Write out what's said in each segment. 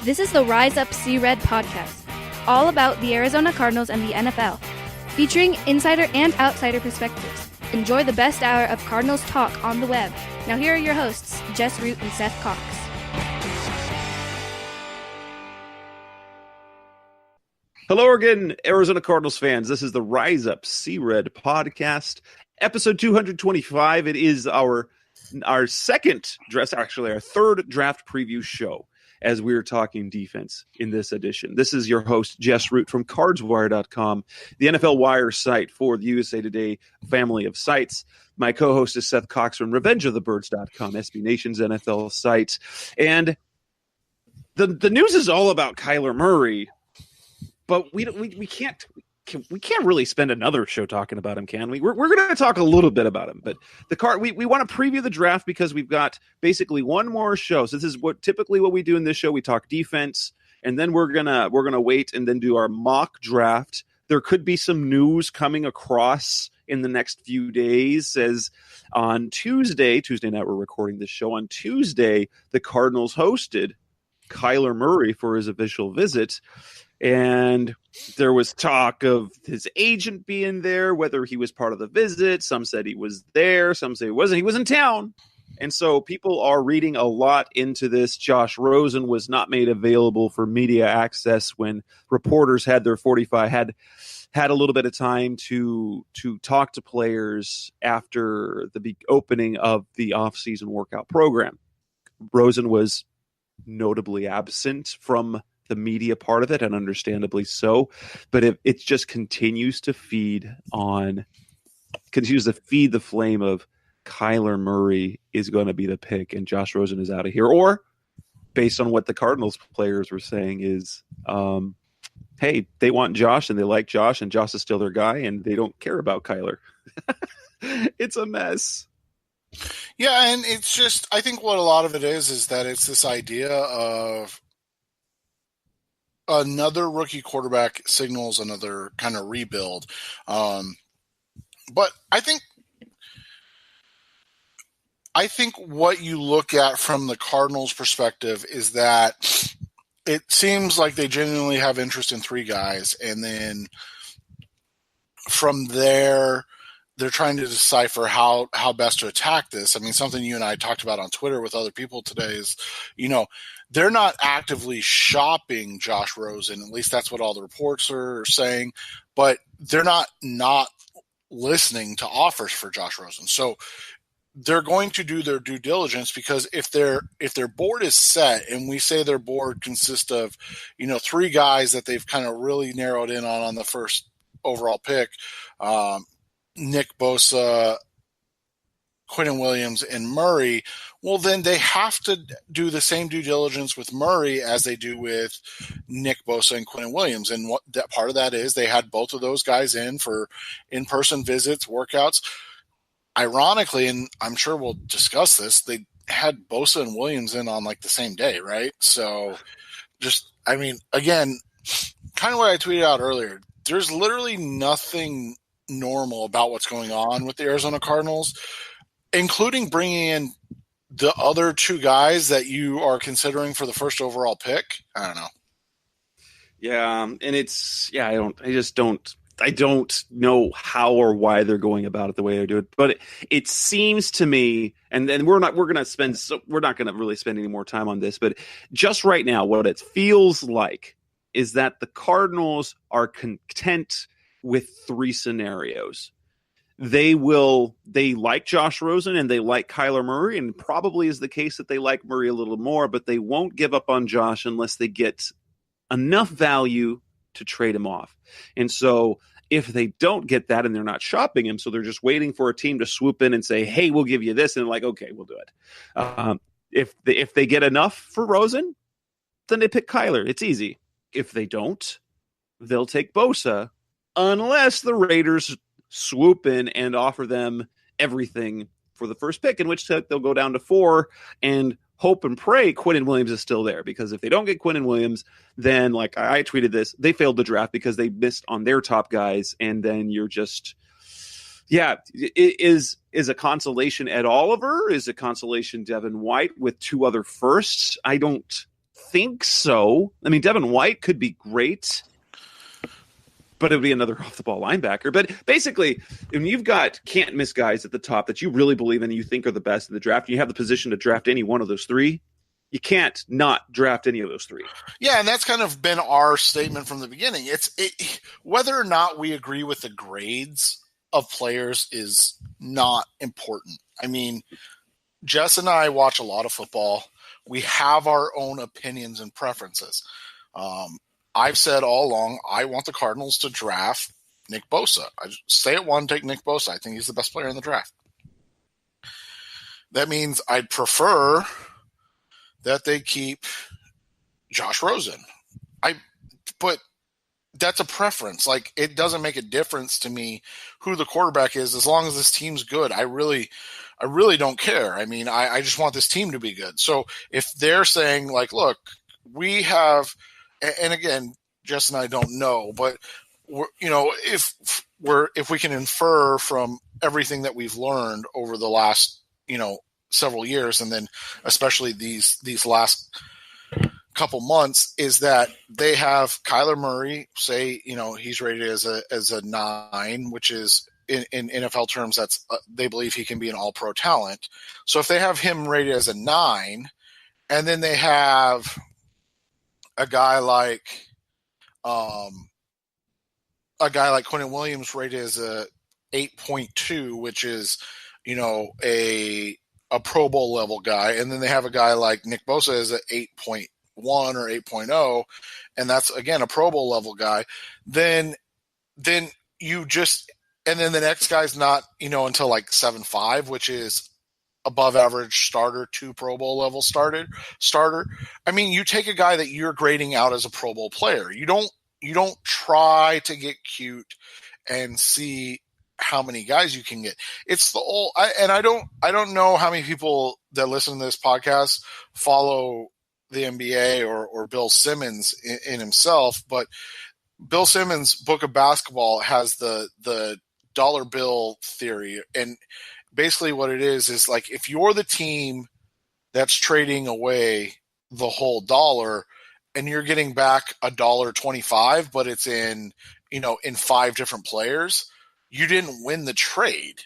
This is the Rise Up See Red podcast, all about the Arizona Cardinals and the NFL, featuring insider and outsider perspectives. Enjoy the best hour of Cardinals talk on the web. Now here are your hosts, Jess Root and Seth Cox. Hello again, Arizona Cardinals fans. This is the Rise Up See Red podcast, episode 225. It is our second dress, actually our third draft preview show as we're talking defense in this edition. This is your host, Jess Root from CardsWire.com, the NFL Wire site for the USA Today family of sites. My co-host is Seth Cox from RevengeOfTheBirds.com, SB Nation's NFL site. And the news is all about Kyler Murray, but we can't really spend another show talking about him, can we? We're going to talk a little bit about him, but we want to preview the draft because we've got basically one more show. So this is what we do in this show. We talk defense, and then we're gonna wait and then do our mock draft. There could be some news coming across in the next few days, as on Tuesday night we're recording this show. On Tuesday, the Cardinals hosted Kyler Murray for his official visit. And there was talk of his agent being there, whether he was part of the visit. Some said he was there. Some say he wasn't. He was in town. And so people are reading a lot into this. Josh Rosen was not made available for media access when reporters had their 45, had a little bit of time to talk to players after the opening of the offseason workout program. Rosen was notably absent from the media part of it, and understandably so, but it just continues to feed the flame of Kyler Murray is going to be the pick and Josh Rosen is out of here. Or based on what the Cardinals players were saying is, hey, they want Josh and they like Josh and Josh is still their guy and they don't care about Kyler. It's a mess. Yeah. And it's just, I think what a lot of it is that it's this idea of another rookie quarterback signals another kind of rebuild. But I think what you look at from the Cardinals' perspective is that it seems like they genuinely have interest in three guys. And then from there, they're trying to decipher how best to attack this. I mean, something you and I talked about on Twitter with other people today is, they're not actively shopping Josh Rosen. At least that's what all the reports are saying. But they're not listening to offers for Josh Rosen. So they're going to do their due diligence, because if their board is set, and we say their board consists of, three guys that they've kind of really narrowed in on the first overall pick, Nick Bosa, Quinnen Williams, and Murray, well, then they have to do the same due diligence with Murray as they do with Nick Bosa and Quinnen Williams. And what that part of that is, they had both of those guys in for in-person visits, workouts. Ironically, and I'm sure we'll discuss this, they had Bosa and Williams in on like the same day, right? So again, kind of what I tweeted out earlier, there's literally nothing normal about what's going on with the Arizona Cardinals, including bringing in the other two guys that you are considering for the first overall pick. I don't know. Yeah. And I don't know how or why they're going about it the way they do it, but it seems to me, and then we're not going to really spend any more time on this, but just right now, what it feels like is that the Cardinals are content with three scenarios. They like Josh Rosen and they like Kyler Murray, and probably is the case that they like Murray a little more, but they won't give up on Josh unless they get enough value to trade him off. And so if they don't get that and they're not shopping him, so they're just waiting for a team to swoop in and say, hey, we'll give you this. And they're like, okay, we'll do it. If they get enough for Rosen, then they pick Kyler. It's easy. If they don't, they'll take Bosa, unless the Raiders swoop in and offer them everything for the first pick, in which they'll go down to 4 and hope and pray Quinnen Williams is still there. Because if they don't get Quinnen Williams, then, like I tweeted this, they failed the draft because they missed on their top guys, and then you're just is a consolation Ed Oliver? Is a consolation Devin White with two other firsts? I don't think so. I mean, Devin White could be great, but it would be another off-the-ball linebacker. But basically, when you've got can't-miss guys at the top that you really believe in and you think are the best in the draft, and you have the position to draft any one of those three, you can't not draft any of those three. Yeah, and that's kind of been our statement from the beginning. Whether or not we agree with the grades of players is not important. I mean, Jess and I watch a lot of football. We have our own opinions and preferences. I've said all along, I want the Cardinals to draft Nick Bosa. I stay at one, take Nick Bosa. I think he's the best player in the draft. That means I'd prefer that they keep Josh Rosen. But that's a preference. Like, it doesn't make a difference to me who the quarterback is as long as this team's good. I really don't care. I mean, I just want this team to be good. So if they're saying, like, look, we have, and again, Jess and I don't know, but if we can infer from everything that we've learned over the last, several years, and then especially these last couple months, is that they have Kyler Murray, say, he's rated as a 9, which is in NFL terms, that's they believe he can be an all-pro talent. So if they have him rated as a 9, and then they have a guy like Quentin Williams rated as a 8.2, which is, a Pro Bowl level guy, and then they have a guy like Nick Bosa as a 8.1 or 8.0, and that's again a Pro Bowl level guy. Then you just, and then the next guy's not until like 7.5, which is above average starter to Pro Bowl level starter. I mean, you take a guy that you're grading out as a Pro Bowl player. You don't try to get cute and see how many guys you can get. It's the old, I don't know how many people that listen to this podcast follow the NBA or Bill Simmons in himself, but Bill Simmons' Book of Basketball has the dollar bill theory. And basically what it is like, if you're the team that's trading away the whole dollar and you're getting back $1.25, but it's in 5 different players, you didn't win the trade.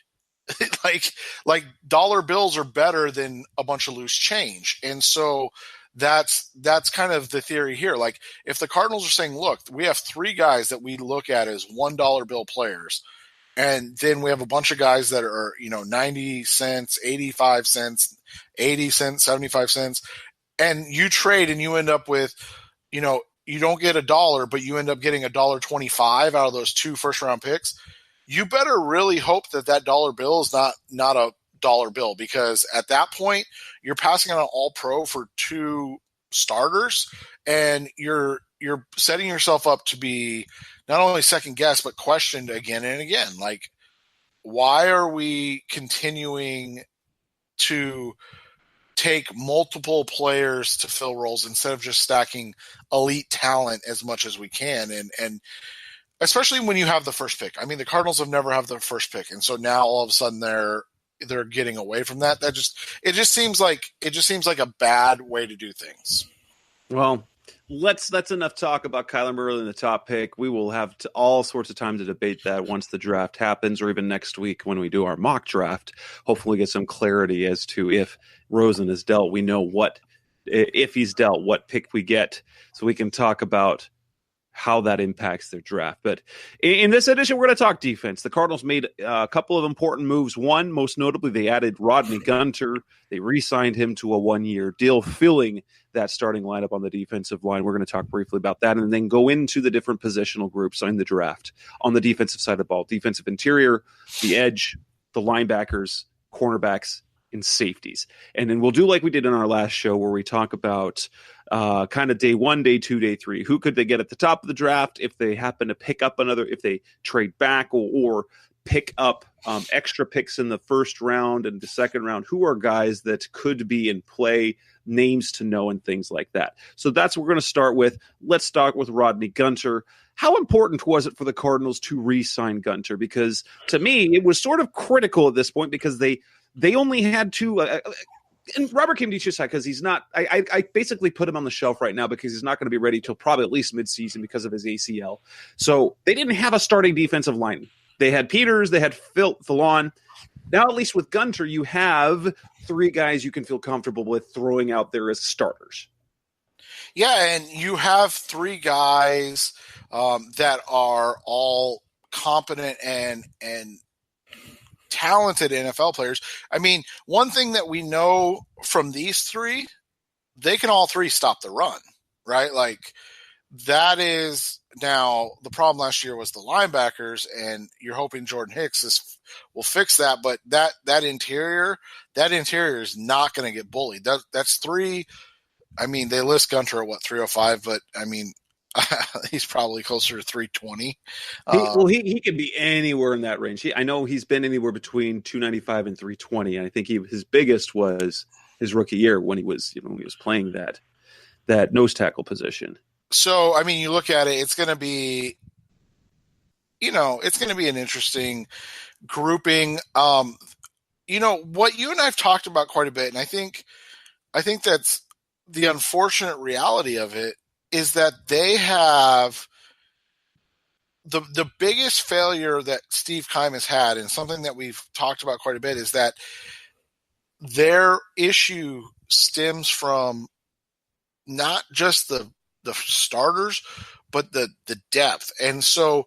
like dollar bills are better than a bunch of loose change. And so that's kind of the theory here. Like, if the Cardinals are saying, look, we have 3 guys that we look at as $1 bill players, and then we have a bunch of guys that are, 90 cents, 85 cents, 80 cents, 75 cents, and you trade and you end up with, you don't get $1, but you end up getting $1.25 out of those 2 first-round picks. You better really hope that dollar bill is not a dollar bill, because at that point you're passing on an all-pro for 2 starters, and you're setting yourself up to be not only second guessed but questioned again and again. Like, why are we continuing to take multiple players to fill roles instead of just stacking elite talent as much as we can? And especially when you have the first pick. I mean, the Cardinals have never had the first pick, and so now all of a sudden they're getting away from that. It just seems like a bad way to do things. Well, that's enough talk about Kyler Murray and the top pick. We will have all sorts of time to debate that once the draft happens, or even next week when we do our mock draft. Hopefully get some clarity as to if Rosen is dealt. We know if he's dealt, what pick we get, so we can talk about how that impacts their draft. But in this edition, we're going to talk defense. The Cardinals made a couple of important moves. One, most notably, they added Rodney Gunter. They re-signed him to a 1-year deal, filling that starting lineup on the defensive line. We're going to talk briefly about that, and then go into the different positional groups in the draft on the defensive side of the ball: defensive interior, the edge, the linebackers, cornerbacks, and safeties. And then we'll do like we did in our last show, where we talk about kind of day 1, day 2, day 3. Who could they get at the top of the draft if they happen to pick up if they trade back or pick up extra picks in the first round and the second round? Who are guys that could be in play, names to know, and things like that? So that's what we're going to start with. Let's start with Rodney Gunter. How important was it for the Cardinals to re-sign Gunter? Because to me, it was sort of critical at this point, because they only had 2 And Robert Nkemdiche, because he's not, I basically put him on the shelf right now because he's not going to be ready till probably at least midseason because of his ACL. So they didn't have a starting defensive line. They had Peters, they had Fallon. Now, at least with Gunter, you have three guys you can feel comfortable with throwing out there as starters. Yeah, and you have three guys that are all competent and talented NFL players. I mean, one thing that we know from these three, they can all three stop the run, right? Like that is now the problem last year was the linebackers, and you're hoping Jordan Hicks will fix that. But that interior is not going to get bullied. That's three. I mean, they list Gunter at 305, but I mean, he's probably closer to 320. He could be anywhere in that range. I know he's been anywhere between 295 and 320. And I think his biggest was his rookie year when he was playing that nose tackle position. So, I mean, you look at it, it's going to be, an interesting grouping. What you and I have talked about quite a bit, and I think that's the unfortunate reality of it, is that they have the biggest failure that Steve Keim has had, and something that we've talked about quite a bit, is that their issue stems from not just the starters, but the depth. And so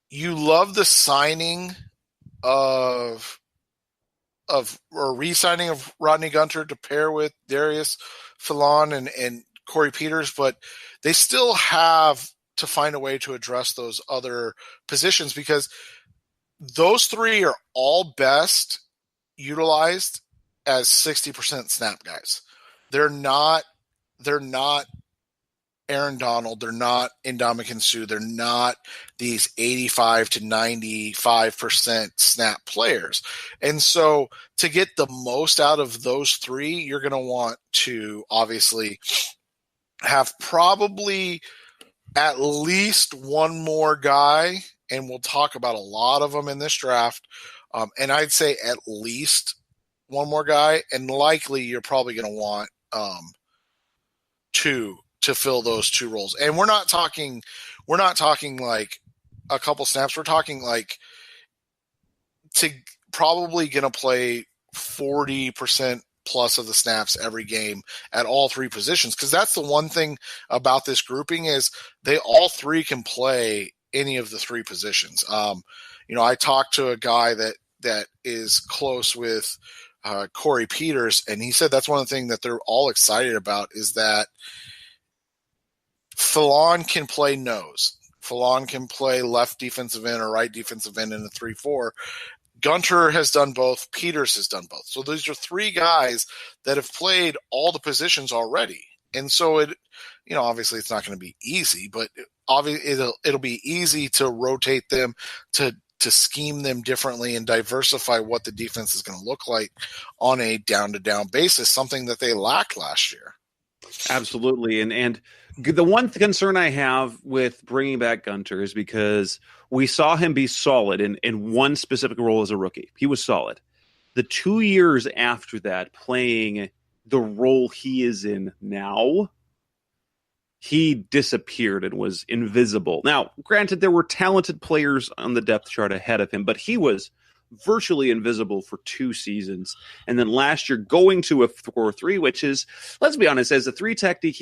you love the signing of re-signing of Rodney Gunter to pair with Darius Fallon and Corey Peters, but they still have to find a way to address those other positions, because those three are all best utilized as 60% snap guys. They're not Aaron Donald. They're not Ndamukong Suh. They're not these 85 to 95% snap players. And so to get the most out of those three, you're going to want to obviously have probably at least one more guy, and we'll talk about a lot of them in this draft. And I'd say at least one more guy, and likely you're probably going to want two to fill those two roles. And we're not talking like a couple snaps. We're talking like to probably going to play 40% plus of the snaps every game at all three positions. Cause that's the one thing about this grouping is they all three can play any of the three positions. I talked to a guy that is close with Corey Peters, and he said that's one of the things that they're all excited about is that Fallon can play nose. Fallon can play left defensive end or right defensive end in a 3-4. Gunter has done both. Peters has done both. So these are three guys that have played all the positions already. And so obviously it's not going to be easy, but it'll be easy to rotate them, to scheme them differently and diversify what the defense is going to look like on a down-to-down basis, something that they lacked last year. Absolutely. And the one concern I have with bringing back Gunter is because we saw him be solid in one specific role as a rookie. He was solid. The 2 years after that, playing the role he is in now, he disappeared and was invisible. Now, granted, there were talented players on the depth chart ahead of him, but he was virtually invisible for 2 seasons. And then last year going to a 4-3, which is, let's be honest, as a 3 technique,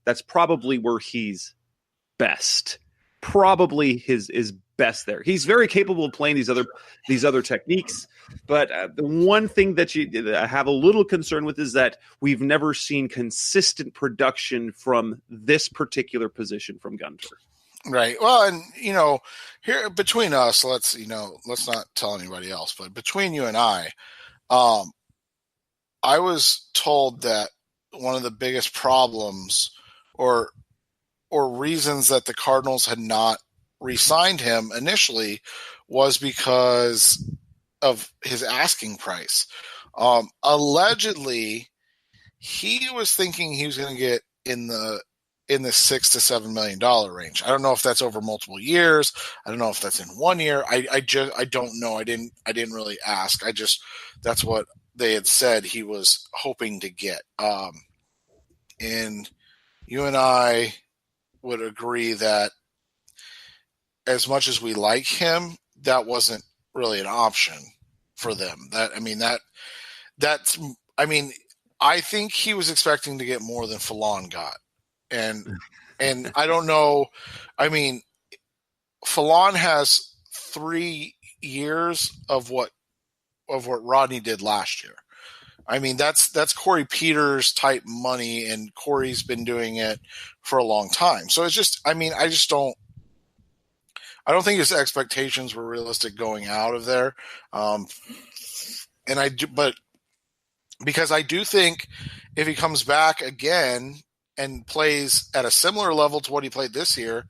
that's probably where he's best. Probably his best there. He's very capable of playing these other techniques, but the one thing that I have a little concern with is that we've never seen consistent production from this particular position from Gunter. Right. Well, and here between us, let's not tell anybody else, but between you and I was told that one of the biggest problems or reasons that the Cardinals had not re-signed him initially was because of his asking price. Allegedly, he was thinking he was going to get in the $6 to $7 million range. I don't know if that's over multiple years. I don't know if that's in 1 year. I don't know. I didn't really ask. That's what they had said he was hoping to get. And you and I would agree that as much as we like him, that wasn't really an option for them. I think he was expecting to get more than Fallon got. And I don't know. I mean, Fallon has 3 years of what Rodney did last year. I mean, that's Corey Peters type money, and Corey's been doing it for a long time. So it's just, I don't think his expectations were realistic going out of there. But because I do think if he comes back again and plays at a similar level to what he played this year,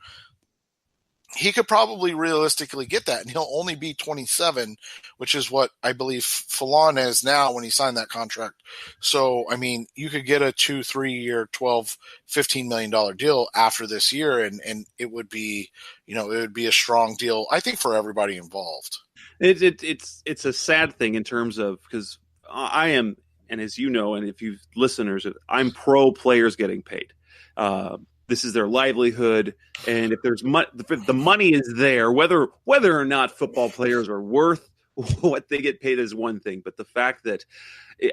he could probably realistically get that, and he'll only be 27, which is what I believe Fallon is now when he signed that contract. So, I mean, you could get a 2-3 year, $12, $15 million deal after this year, and it would be, it would be a strong deal, I think, for everybody involved. It's a sad thing in terms of, because I am, and as you know, and if you listeners, I'm pro players getting paid. This is their livelihood, and if the money is there, whether or not football players are worth what they get paid is one thing, but the fact that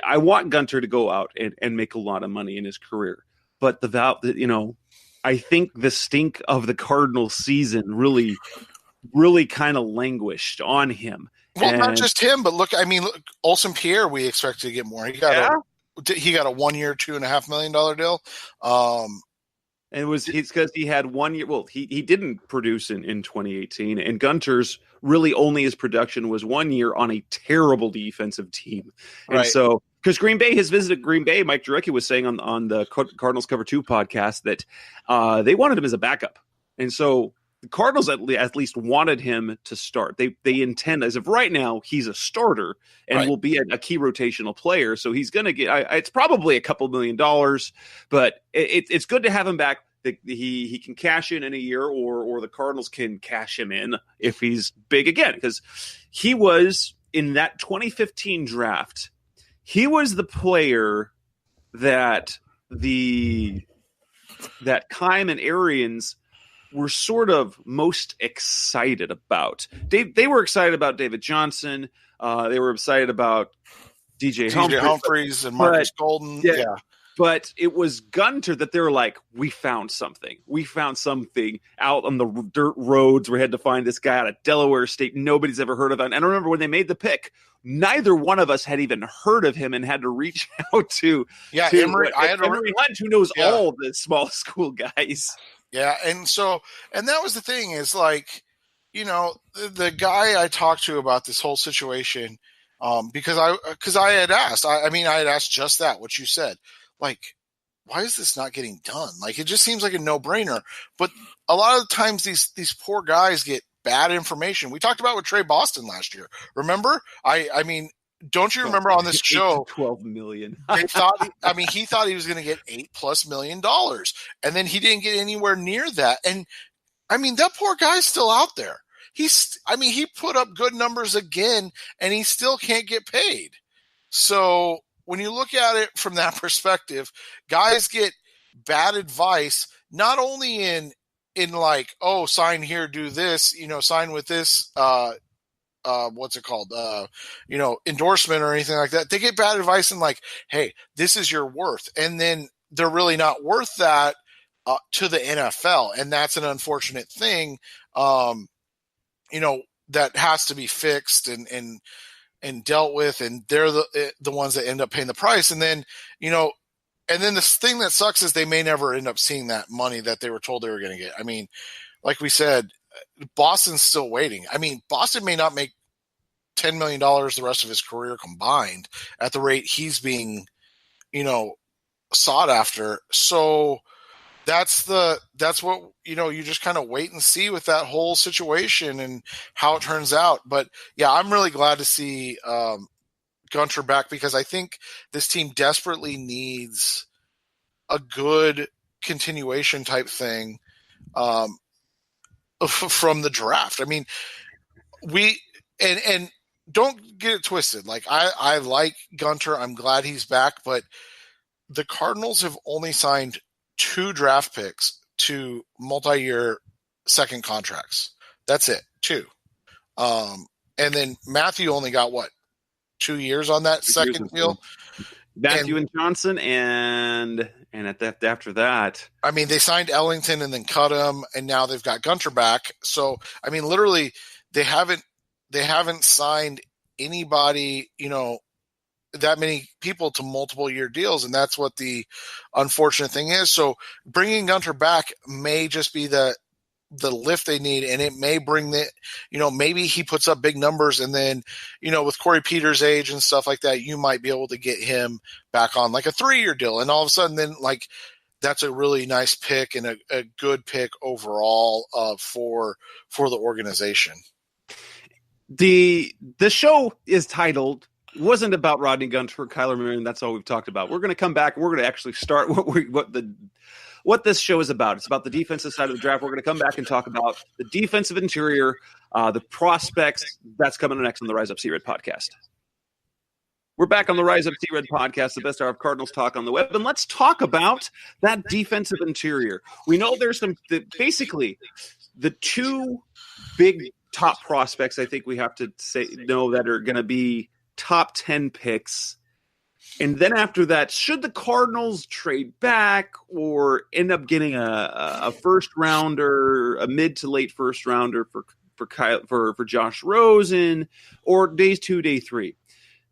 I want Gunter to go out and make a lot of money in his career, but I think the stink of the Cardinals season really kind of languished on him. Well, not just him, but look, Olsen Pierre, we expected to get more. He got a 1 year, $2.5 million deal. And it's because he had 1 year. Well, he didn't produce in 2018, and Gunter's really only his production was 1 year on a terrible defensive team. And right. So, because Green Bay has visited Green Bay, Mike Jurecki was saying on the Cardinals Cover 2 podcast that they wanted him as a backup. And so the Cardinals at least wanted him to start. They intend, as of right now, he's a starter and will be a key rotational player. So he's going to get, it's probably a couple $1 million, but it's good to have him back. He can cash in a year, or the Cardinals can cash him in if he's big again, because he was in that 2015 draft. He was the player that Keim and Arians were sort of most excited about. They were excited about David Johnson. They were excited about DJ Humphries and Marcus Golden. Yeah. But it was Gunter that they were like, we found something. We found something out on the dirt roads. We had to find this guy out of Delaware State. Nobody's ever heard of him. And I remember when they made the pick, neither one of us had even heard of him and had to reach out to Emory Hunt, who knows all the small school guys. Yeah, and that was the thing is, like, the guy I talked to about this whole situation, because I had asked, I had asked just that, what you said, like, why is this not getting done? Like, it just seems like a no-brainer. But a lot of the times these poor guys get bad information. We talked about with Trey Boston last year. Remember? Don't you remember on this show? $12 million. He thought he was going to get $8+ million, and then he didn't get anywhere near that. And that poor guy's still out there. He put up good numbers again, and he still can't get paid. So when you look at it from that perspective, guys get bad advice, not only in like, oh, sign here, do this, sign with this, what's it called? Endorsement or anything like that. They get bad advice and like, hey, this is your worth. And then they're really not worth that to the NFL. And that's an unfortunate thing, that has to be fixed and dealt with. And they're the ones that end up paying the price. And then, and then the thing that sucks is they may never end up seeing that money that they were told they were going to get. Like we said, Boston's still waiting. Boston may not make $10 million the rest of his career combined at the rate he's being, sought after. So that's what, you just kind of wait and see with that whole situation and how it turns out. But yeah, I'm really glad to see Gunter back, because I think this team desperately needs a good continuation type thing from the draft. don't get it twisted. Like I like Gunter. I'm glad he's back, but the Cardinals have only signed 2 draft picks to multi-year second contracts. That's it, 2. And then Matthew only got 2 years on that second deal. Matthew and Johnson, and after that, I mean, they signed Ellington and then cut him, and now they've got Gunter back. So, I mean, literally, they haven't signed anybody, that many people to multiple year deals, and that's what the unfortunate thing is. So, bringing Gunter back may just be the lift they need, and it may bring maybe he puts up big numbers, and then, with Corey Peters' age and stuff like that, you might be able to get him back on like a 3-year deal, and all of a sudden then like that's a really nice pick and a good pick overall for the organization. The show is titled wasn't about Rodney Gunter or Kyler Murray, and that's all we've talked about. We're going to come back. We're going to actually start what this show is about. It's about the defensive side of the draft. We're going to come back and talk about the defensive interior, the prospects. That's coming next on the Rise Up C-Red podcast. We're back on the Rise Up C-Red podcast, the best hour of Cardinals talk on the web. And let's talk about that defensive interior. We know there's basically the 2 big top prospects I think we have to know that are going to be top 10 picks. And then after that, should the Cardinals trade back or end up getting a first rounder, a mid to late first rounder for Josh Rosen, or day 2, day 3?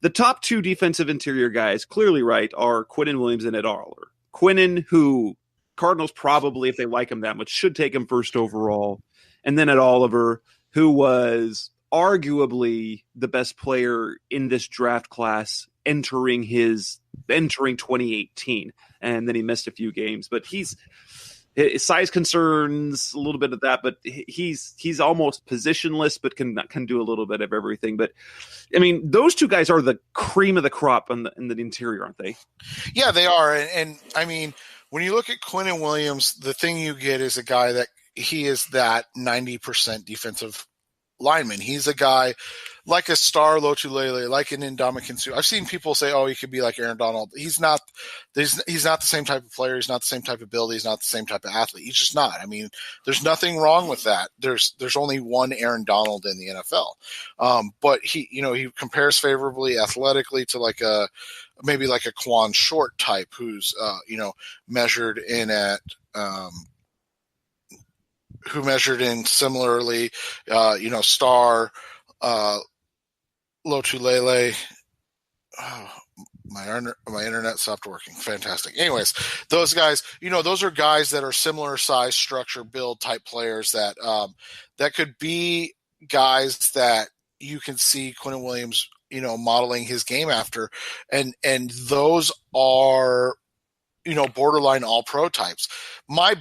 The top 2 defensive interior guys, clearly right, are Quinnen Williams and Ed Oliver. Quinnen, who Cardinals probably, if they like him that much, should take him first overall. And then Ed Oliver, who was arguably the best player in this draft class entering 2018, and then he missed a few games, but his size concerns a little bit of that, but he's almost positionless, but can do a little bit of everything. But I mean, those 2 guys are the cream of the crop in the interior, aren't they? Yeah, they are. And I mean, when you look at Quinnen Williams, the thing you get is a guy that he is that 90% defensive lineman. He's a guy like a Star Lotulelei, like an Ndamukong Suh. I've seen people say, "Oh, he could be like Aaron Donald." He's not. He's not the same type of player. He's not the same type of ability. He's not the same type of athlete. He's just not. I mean, there's nothing wrong with that. There's only one Aaron Donald in the NFL, but he compares favorably athletically to maybe like a Quan Short type, who's measured in at. Who measured in similarly, Star, Lotulelei. Oh, my internet stopped working. Fantastic. Anyways, those guys, those are guys that are similar size, structure, build type players that could be guys that you can see Quinnen Williams, modeling his game after, and those are. Borderline all pro types. My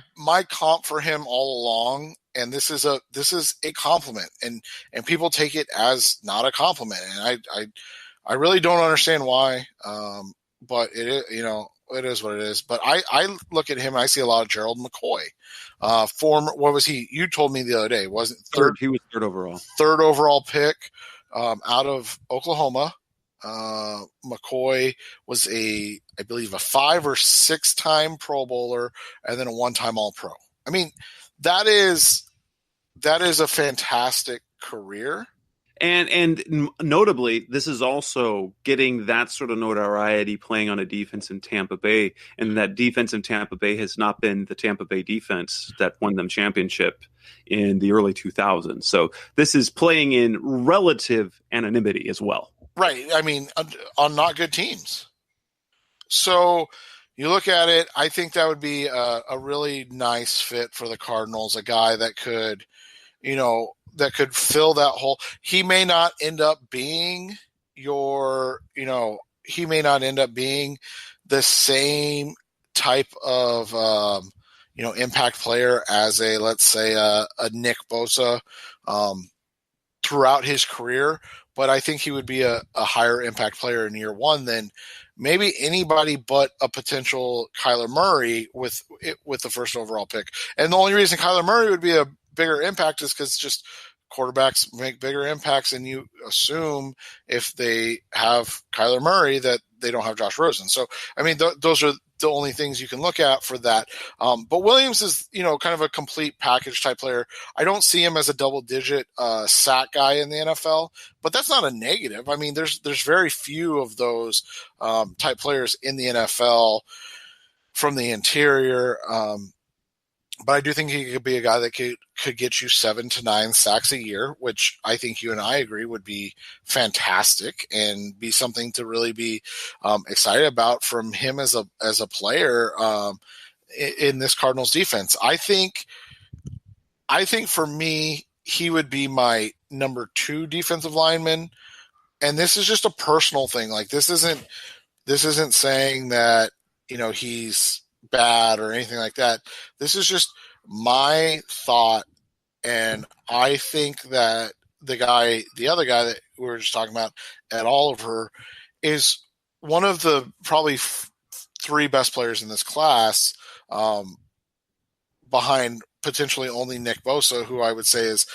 comp for him all along, and this is a compliment, and people take it as not a compliment, and I really don't understand why. But it is, it is what it is. But I look at him and I see a lot of Gerald McCoy. What was he? You told me the other day, wasn't third? He was third overall. Third overall pick out of Oklahoma. McCoy was I believe a 5 or 6 time Pro Bowler and then a 1-time All-Pro. I mean, that is a fantastic career. And notably, this is also getting that sort of notoriety playing on a defense in Tampa Bay, and that defense in Tampa Bay has not been the Tampa Bay defense that won them championship in the early 2000s. So this is playing in relative anonymity as well. Right. I mean, on not good teams. So you look at it, I think that would be a really nice fit for the Cardinals, a guy that could, fill that hole. He may not end up being the same type of, impact player as let's say a Nick Bosa throughout his career. But I think he would be a higher impact player in year 1 than maybe anybody but a potential Kyler Murray with the first overall pick. And the only reason Kyler Murray would be a bigger impact is because just quarterbacks make bigger impacts, and you assume if they have Kyler Murray that they don't have Josh Rosen. So, I mean, those are the only things you can look at for that. But Williams is, kind of a complete package type player. I don't see him as a double-digit sack guy in the NFL, but that's not a negative. I mean, there's very few of those type players in the NFL from the interior. But I do think he could be a guy that could get you 7 to 9 sacks a year, which I think you and I agree would be fantastic and be something to really be excited about from him as a player in this Cardinals defense. I think for me, he would be my number 2 defensive lineman. And this is just a personal thing. Like this isn't saying that, he's bad or anything like that. This is just my thought, and I think that the other guy that we were just talking about, Ed Oliver, is one of the probably 3 best players in this class, behind potentially only Nick Bosa, who I would say is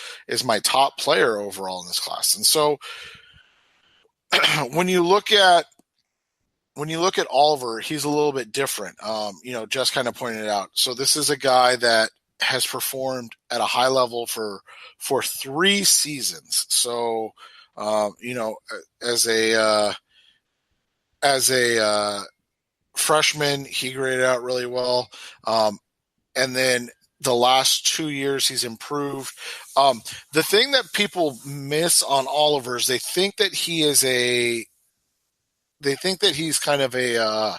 my top player overall in this class. And so when you look at Oliver, he's a little bit different. Just kind of pointed it out. So this is a guy that has performed at a high level for 3 seasons. So, as a freshman, he graded out really well. And then the last 2 years he's improved. The thing that people miss on Oliver is they think that he's kind of an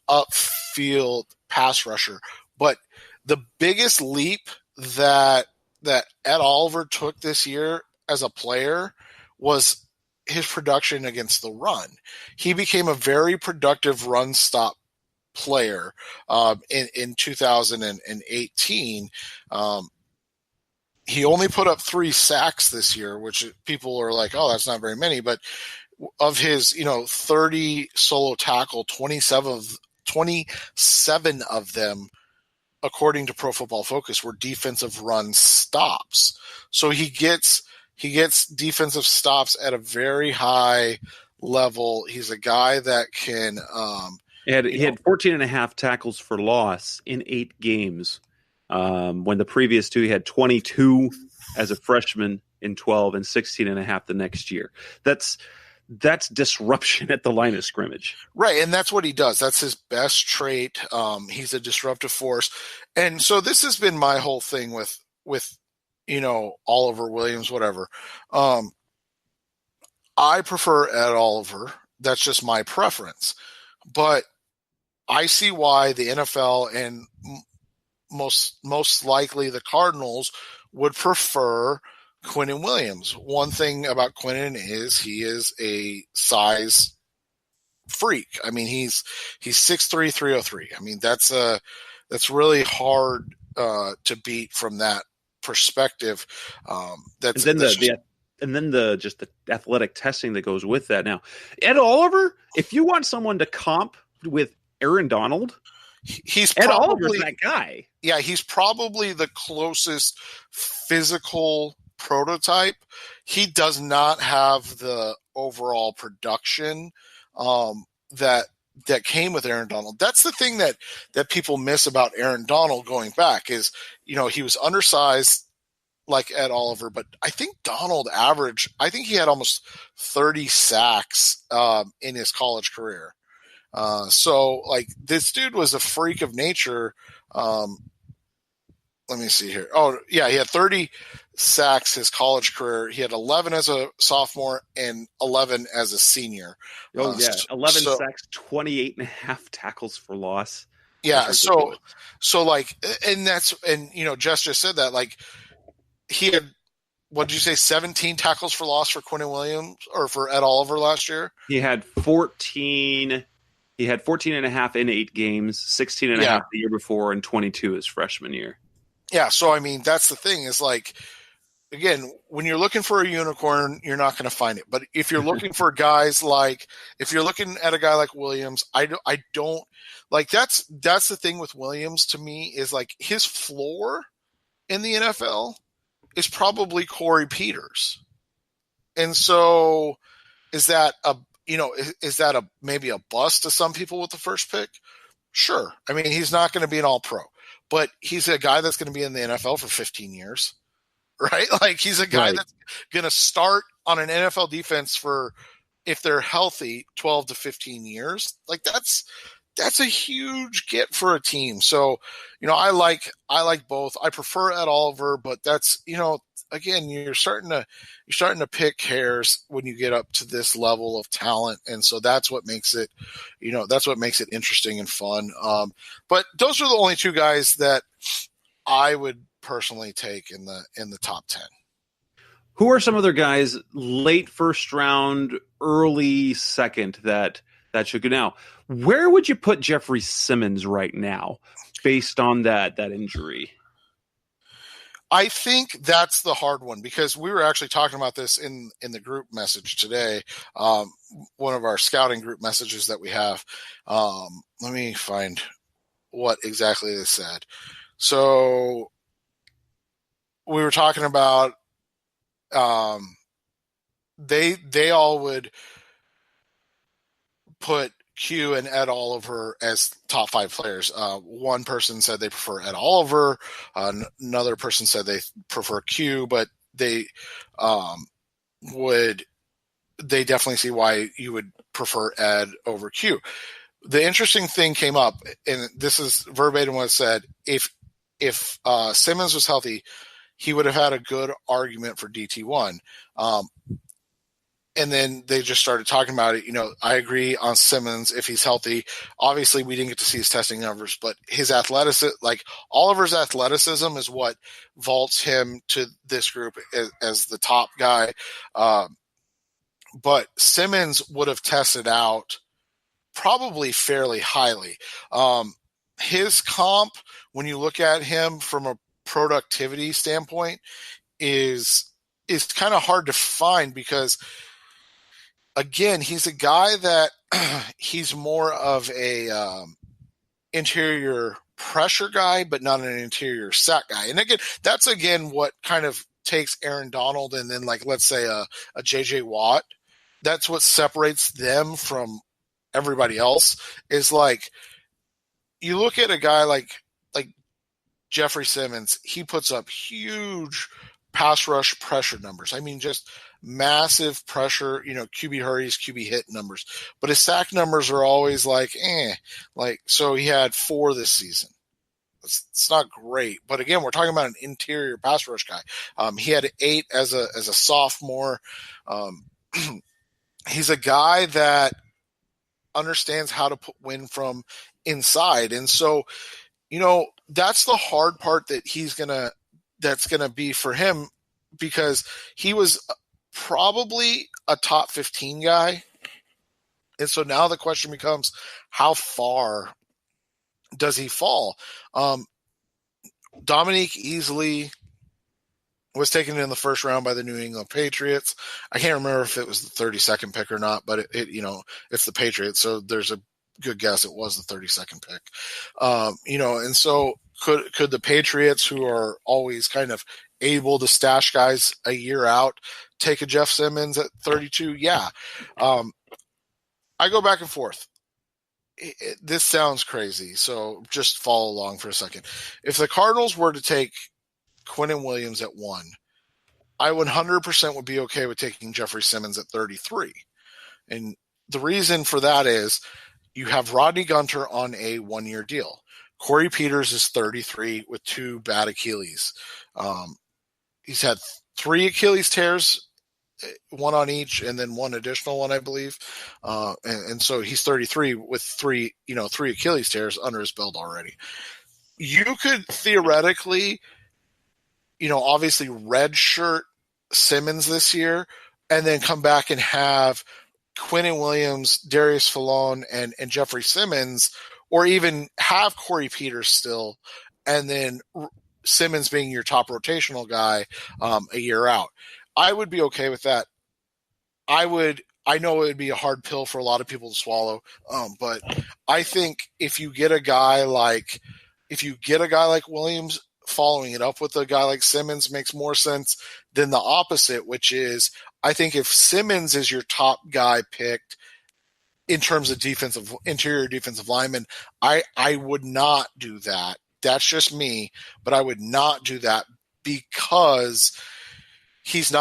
upfield pass rusher. But the biggest leap that Ed Oliver took this year as a player was his production against the run. He became a very productive run stop player in 2018. He only put up 3 sacks this year, which people are like, oh, that's not very many. But of his, 30 solo tackle, 27 of them, according to Pro Football Focus, were defensive run stops. So he gets defensive stops at a very high level. He's a guy that can. He had 14 and a half tackles for loss in 8 games. When the previous 2, he had 22 as a freshman in 12 and 16 and a half the next year. That's disruption at the line of scrimmage. Right, and that's what he does. That's his best trait. He's a disruptive force. And so this has been my whole thing with Oliver Williams, whatever. I prefer Ed Oliver. That's just my preference. But I see why the NFL and most likely the Cardinals would prefer Quinnen Williams. One thing about Quinnen is he is a size freak. I mean, he's 6'3", 303. I mean, that's really hard to beat from that perspective. And then the athletic testing that goes with that. Now, Ed Oliver, if you want someone to comp with Aaron Donald, Ed Oliver's that guy. Yeah, he's probably the closest physical prototype. He does not have the overall production that came with Aaron Donald. That's the thing that people miss about Aaron Donald going back is, he was undersized like Ed Oliver, but I think Donald I think he had almost 30 sacks in his college career. So like this dude was a freak of nature. Let me see here. Oh yeah, he had 30 sacks his college career. He had 11 as a sophomore and 11 as a senior. 11 sacks, 28 and a half tackles for loss. Yeah. So like, and Jess just said that, like, he had, what did you say, 17 tackles for loss for Quinnen Williams or for Ed Oliver last year? He had 14. He had 14 and a half in 8 games, 16 and a half the year before, and 22 his freshman year. Yeah. So, I mean, that's the thing is, like, again, when you're looking for a unicorn, you're not going to find it. But if you're looking for guys if you're looking at a guy like Williams, I don't like, that's the thing with Williams to me is, like, his floor in the NFL is probably Corey Peters. And so is that maybe a bust to some people with the first pick? Sure. I mean, he's not going to be an all-pro, but he's a guy that's going to be in the NFL for 15 years, right? Like he's a guy that's going to start on an NFL defense for, if they're healthy, 12 to 15 years. Like that's a huge get for a team. So, I like both. I prefer Ed Oliver, but that's, again, you're starting to pick hairs when you get up to this level of talent. And so that's what makes it, interesting and fun. But those are the only two guys that I would personally take in the top 10. Who are some other guys late first round, early second that should go now? Where would you put Jeffrey Simmons right now based on that injury? I think that's the hard one, because we were actually talking about this in the group message today. One of our scouting group messages that we have. Let me find what exactly they said. So we were talking about they all would put Q and Ed Oliver as top 5 players. One person said they prefer Ed Oliver. Another person said they prefer Q, but they definitely see why you would prefer Ed over Q. The interesting thing came up, and this is verbatim what it said. If Simmons was healthy, he would have had a good argument for DT1. And then they just started talking about it. I agree on Simmons if he's healthy. Obviously, we didn't get to see his testing numbers, but his athleticism, like Oliver's athleticism, is what vaults him to this group as the top guy. But Simmons would have tested out probably fairly highly. His comp, when you look at him from a productivity standpoint, is kind of hard to find, because again, he's a guy that he's more of a interior pressure guy, but not an interior sack guy. And that's what kind of takes Aaron Donald and then, like, let's say a JJ Watt. That's what separates them from everybody else, is like, you look at a guy like Jeffrey Simmons, he puts up huge pass rush pressure numbers. I mean, just massive pressure, QB hurries, QB hit numbers. But his sack numbers are always like, so he had 4 this season. It's not great. But again, we're talking about an interior pass rush guy. He had 8 as a sophomore. He's a guy that understands how to win from inside. And so, that's the hard part that's going to be for him, because he was probably a top 15 guy. And so now the question becomes, how far does he fall? Dominique Easley was taken in the first round by the New England Patriots. I can't remember if it was the 32nd pick or not, but it's the Patriots. So there's a good guess it was the 32nd pick. And so could the Patriots, who are always kind of able to stash guys a year out, take a Jeff Simmons at 32? Yeah. I go back and forth. This sounds crazy, so just follow along for a second. If the Cardinals were to take Quinnen Williams at 1, I 100% would be okay with taking Jeffrey Simmons at 33. And the reason for that is you have Rodney Gunter on a 1-year deal. Corey Peters is 33 with 2 bad Achilles. He's had 3 Achilles tears, 1 on each, and then 1 additional one, I believe. And so he's 33 with 3 Achilles tears under his belt already. You could theoretically, obviously redshirt Simmons this year, and then come back and have Quinnen Williams, Darius Fallon, and Jeffrey Simmons, or even have Corey Peters still, and then Simmons being your top rotational guy a year out. I would be okay with that. I know it would be a hard pill for a lot of people to swallow, but I think if you get a guy like Williams following it up with a guy like Simmons makes more sense than the opposite, which is I think if Simmons is your top guy picked in terms of interior defensive lineman, I would not do that. That's just me, but I would not do that because he's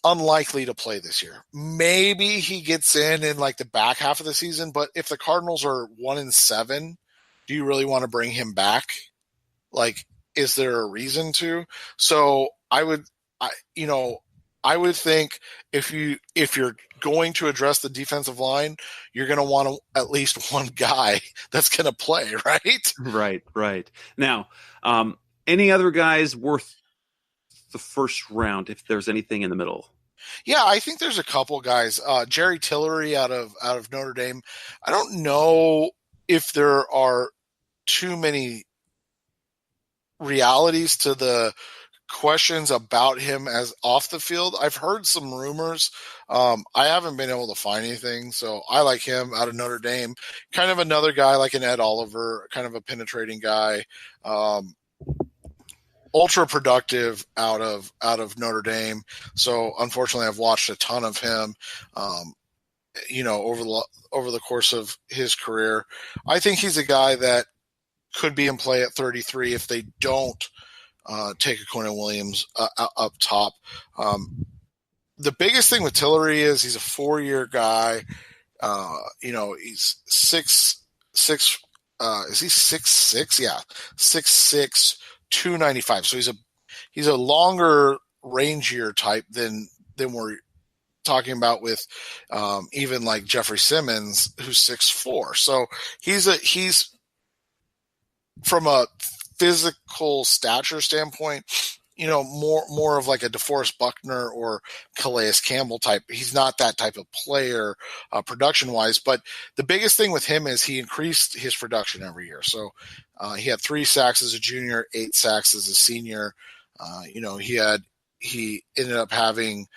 unlikely to play this year. Maybe he gets in like the back half of the season, but if the Cardinals are 1-7, do you really want to bring him back? Like, is there a reason to? So I would think if you're going to address the defensive line, you're going to want at least one guy that's going to play, right? Right. Now, any other guys worth the first round if there's anything in the middle? Yeah, I think there's a couple guys. Jerry Tillery out of Notre Dame. I don't know if there are too many realities to the questions about him as off the field. I've heard some rumors. I haven't been able to find anything, so I like him out of Notre Dame. Kind of another guy like an Ed Oliver, kind of a penetrating guy. Ultra productive out of Notre Dame. So unfortunately, I've watched a ton of him. Over the course of his career, I think he's a guy that could be in play at 33 if they don't take a Quentin Williams up top. The biggest thing with Tillery is he's a 4-year guy. He's 6'6". Is he 6'6"? Yeah, 6'6", 295. So he's a longer, rangier type than we're talking about with even like Jeffrey Simmons, who's 6'4". So he's from a physical stature standpoint, more of like a DeForest Buckner or Calais Campbell type. He's not that type of player production wise, but the biggest thing with him is he increased his production every year. So he had 3 sacks as a junior, 8 sacks as a senior. He ended up having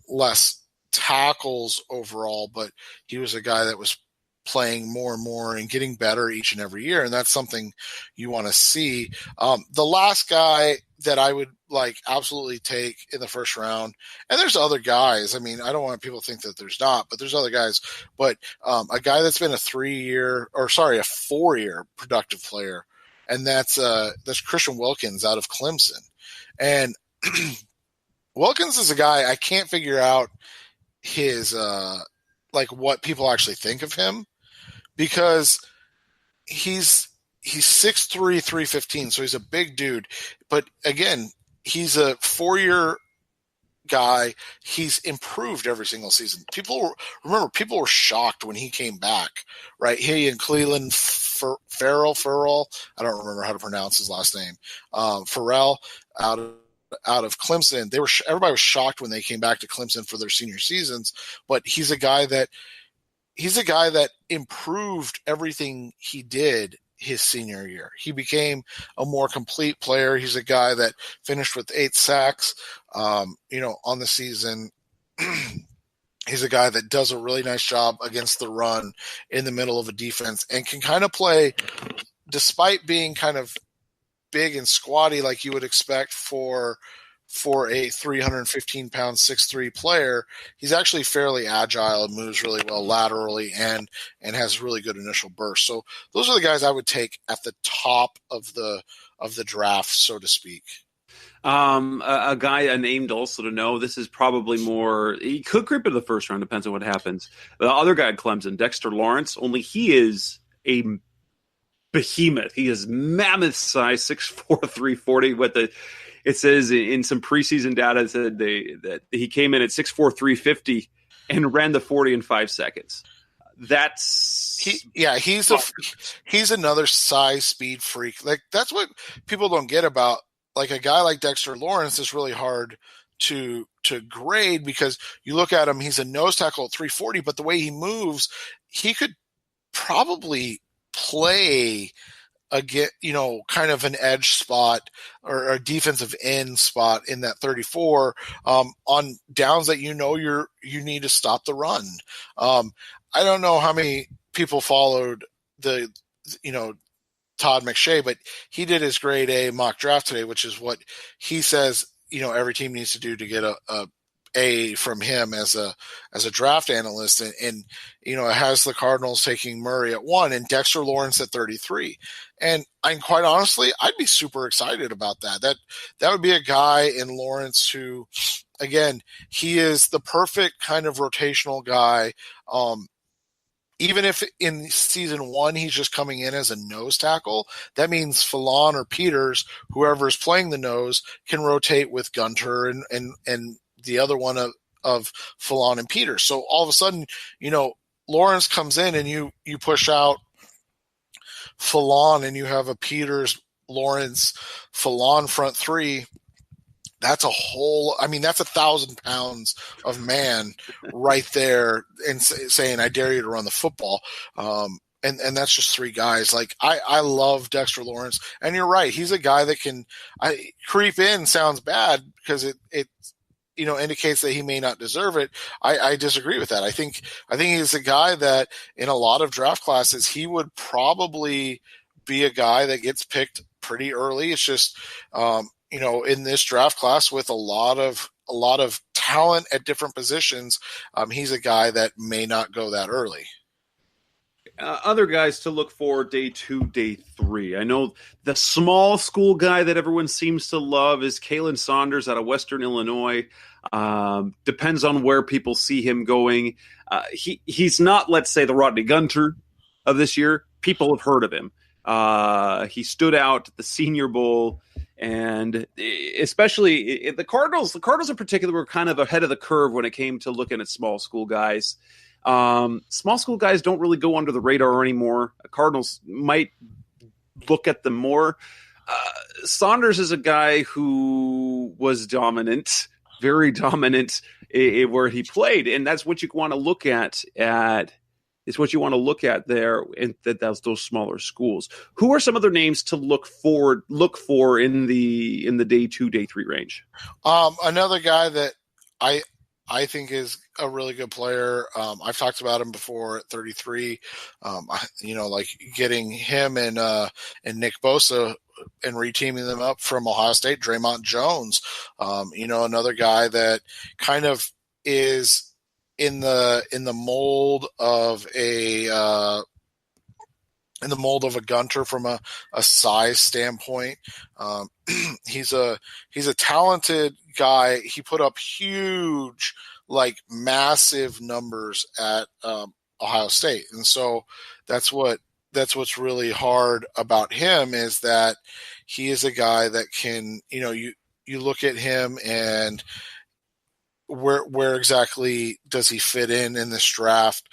less tackles overall, but he was a guy that was playing more and more and getting better each and every year. And that's something you want to see. The last guy that I would like absolutely take in the first round, and there's other guys. I mean, I don't want people to think that there's not, but there's other guys, but a guy that's been a 4-year productive player. And that's Christian Wilkins out of Clemson. And Wilkins is a guy I can't figure out his, what people actually think of him, because he's 6'3", 315, so he's a big dude. But again, he's a 4-year guy. He's improved every single season. People were shocked when he came back, right? He and Cleveland Farrell, I don't remember how to pronounce his last name. Farrell out of Clemson. Everybody was shocked when they came back to Clemson for their senior seasons, but he's a guy that improved everything he did his senior year. He became a more complete player. He's a guy that finished with 8 sacks, on the season. He's a guy that does a really nice job against the run in the middle of a defense and can kind of play, despite being kind of big and squatty like you would expect for a 315-pound 6'3" player. He's actually fairly agile and moves really well laterally and has really good initial burst. So those are the guys I would take at the top of the draft, so to speak. A guy named also to know, this is probably more, he could creep into the first round, depends on what happens. The other guy at Clemson, Dexter Lawrence, only he is a behemoth. He is mammoth size, 6'4", 340. It says in some preseason data said that he came in at 6'4", 350 and ran the 40 in 5 seconds. He's another size speed freak. Like, that's what people don't get about, like, a guy like Dexter Lawrence is really hard to grade, because you look at him, he's a nose tackle at 340, but the way he moves, he could probably play kind of an edge spot or a defensive end spot in that 34 on downs that you need to stop the run. I don't know how many people followed the Todd McShay, but he did his grade A mock draft today, which is what he says, every team needs to do to get a from him as a draft analyst, and it has the Cardinals taking Murray at 1 and Dexter Lawrence at 33. And quite honestly, I'd be super excited about that. That would be a guy in Lawrence who, again, he is the perfect kind of rotational guy. Even if in season 1 he's just coming in as a nose tackle, that means Fallon or Peters, whoever is playing the nose, can rotate with Gunter and the other one of Fallon and Peters. So all of a sudden, Lawrence comes in and you push out Fallon and you have a Peters, Lawrence, Fallon front three. That's that's 1,000 pounds of man right there, and saying, I dare you to run the football. And that's just 3 guys. Like, I love Dexter Lawrence, and you're right. He's a guy that can creep in. Sounds bad because it indicates that he may not deserve it. I disagree with that. I think he's a guy that in a lot of draft classes, he would probably be a guy that gets picked pretty early. It's just, in this draft class with a lot of talent at different positions, he's a guy that may not go that early. Other guys to look for day 2, day 3. I know the small school guy that everyone seems to love is Kalen Saunders out of Western Illinois. Depends on where people see him going. He's not, let's say, the Rodney Gunter of this year. People have heard of him. He stood out at the Senior Bowl. And especially the Cardinals in particular were kind of ahead of the curve when it came to looking at small school guys. Small school guys don't really go under the radar anymore. Cardinals might look at them more. Saunders is a guy who was dominant, very dominant where he played, and that's what you want to look at. It's what you want to look at there in those smaller schools. Who are some other names to look for in the day 2, day 3 range? Another guy that I think is a really good player. I've talked about him before at 33. Like getting him and Nick Bosa and reteaming them up from Ohio State, Draymond Jones. Another guy that kind of is in the mold of a Gunter from a size standpoint. He's a talented guy. He put up huge, massive numbers at Ohio State, and so that's what's really hard about him, is that he is a guy that can, you look at him and where exactly does he fit in this draft?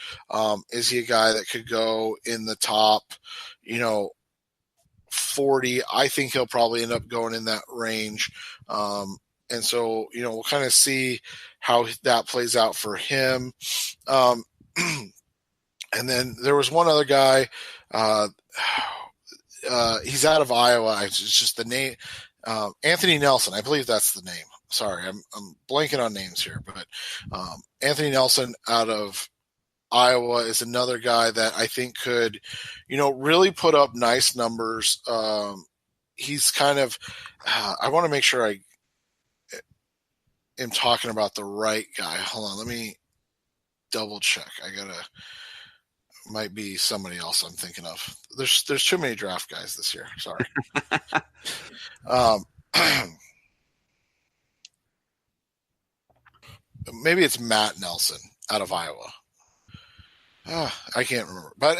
Is he a guy that could go in the top, 40? I think he'll probably end up going in that range. And so, we'll kind of see how that plays out for him. And then there was one other guy. He's out of Iowa. It's just the name, Anthony Nelson. I believe that's the name. Sorry, I'm blanking on names here, but Anthony Nelson out of Iowa is another guy that I think could, really put up nice numbers. He's kind of, I want to make sure I am talking about the right guy. Hold on, let me double check. Might be somebody else I'm thinking of. There's too many draft guys this year. Sorry. Maybe it's Matt Nelson out of Iowa. I can't remember, but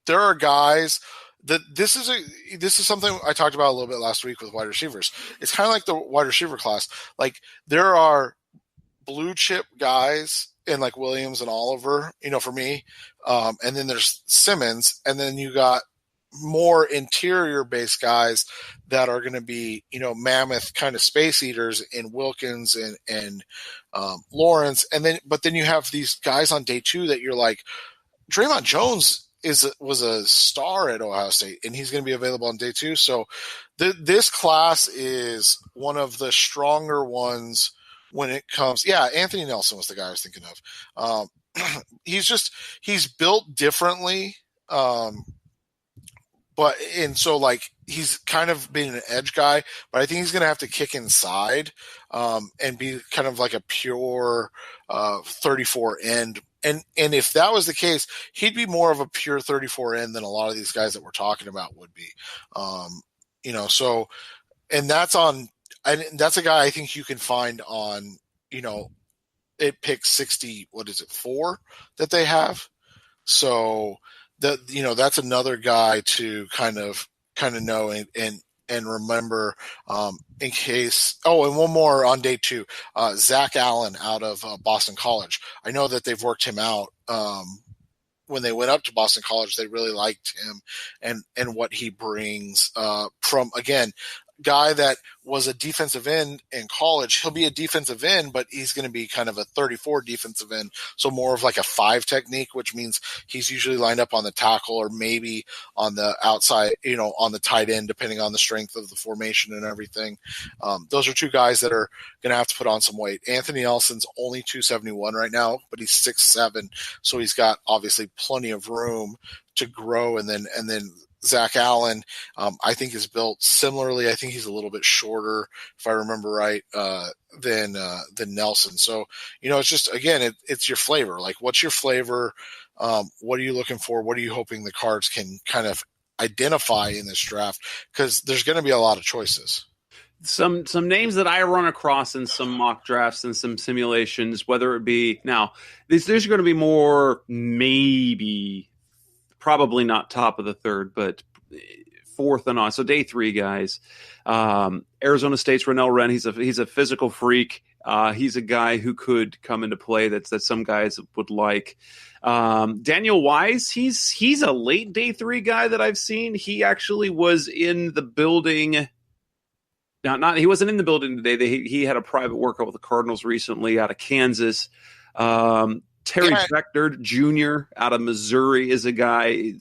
there are guys that this is something I talked about a little bit last week with wide receivers. It's kind of like the wide receiver class. Like, there are blue chip guys in like Williams and Oliver, for me. And then there's Simmons, and then you got more interior based guys that are going to be, mammoth kind of space eaters in Wilkins and Lawrence. But then you have these guys on day 2 that you're like, Draymond Jones was a star at Ohio State, and he's going to be available on day 2. So this class is one of the stronger ones when it comes. Yeah. Anthony Nelson was the guy I was thinking of. He's built differently. so like he's kind of been an edge guy, but I think he's going to have to kick inside and be kind of like a pure 34 end. And if that was the case, he'd be more of a pure 34 end than a lot of these guys that we're talking about would be. So, and that's a guy I think you can find on, it picks 60, what is it, 4 that they have. So that's another guy to kind of know and remember in case. Oh, and one more on day 2, Zach Allen out of Boston College. I know that they've worked him out. When they went up to Boston College, they really liked him and what he brings from, again, guy that was a defensive end in college. He'll be a defensive end, but he's going to be kind of a 34 defensive end. So more of like a 5 technique, which means he's usually lined up on the tackle or maybe on the outside, on the tight end, depending on the strength of the formation and everything. Those are 2 guys that are going to have to put on some weight. Anthony Elson's only 271 right now, but he's 6'7". So he's got obviously plenty of room to grow. And then Zach Allen, I think, is built similarly. I think he's a little bit shorter, if I remember right, than Nelson. So, it's just, again, it's your flavor. Like, what's your flavor? What are you looking for? What are you hoping the Cards can kind of identify in this draft? Because there's going to be a lot of choices. Some names that I run across in some mock drafts and some simulations, whether it be now, there's going to be more maybe. Probably not top of the 3rd, but 4th and on. So day 3, guys. Arizona State's Rennell Wren. He's a physical freak. He's a guy who could come into play that some guys would like. Daniel Wise. He's a late day 3 guy that I've seen. He actually was in the building. He wasn't in the building today. He had a private workout with the Cardinals recently out of Kansas. Terry Beckner Jr. out of Missouri is a guy.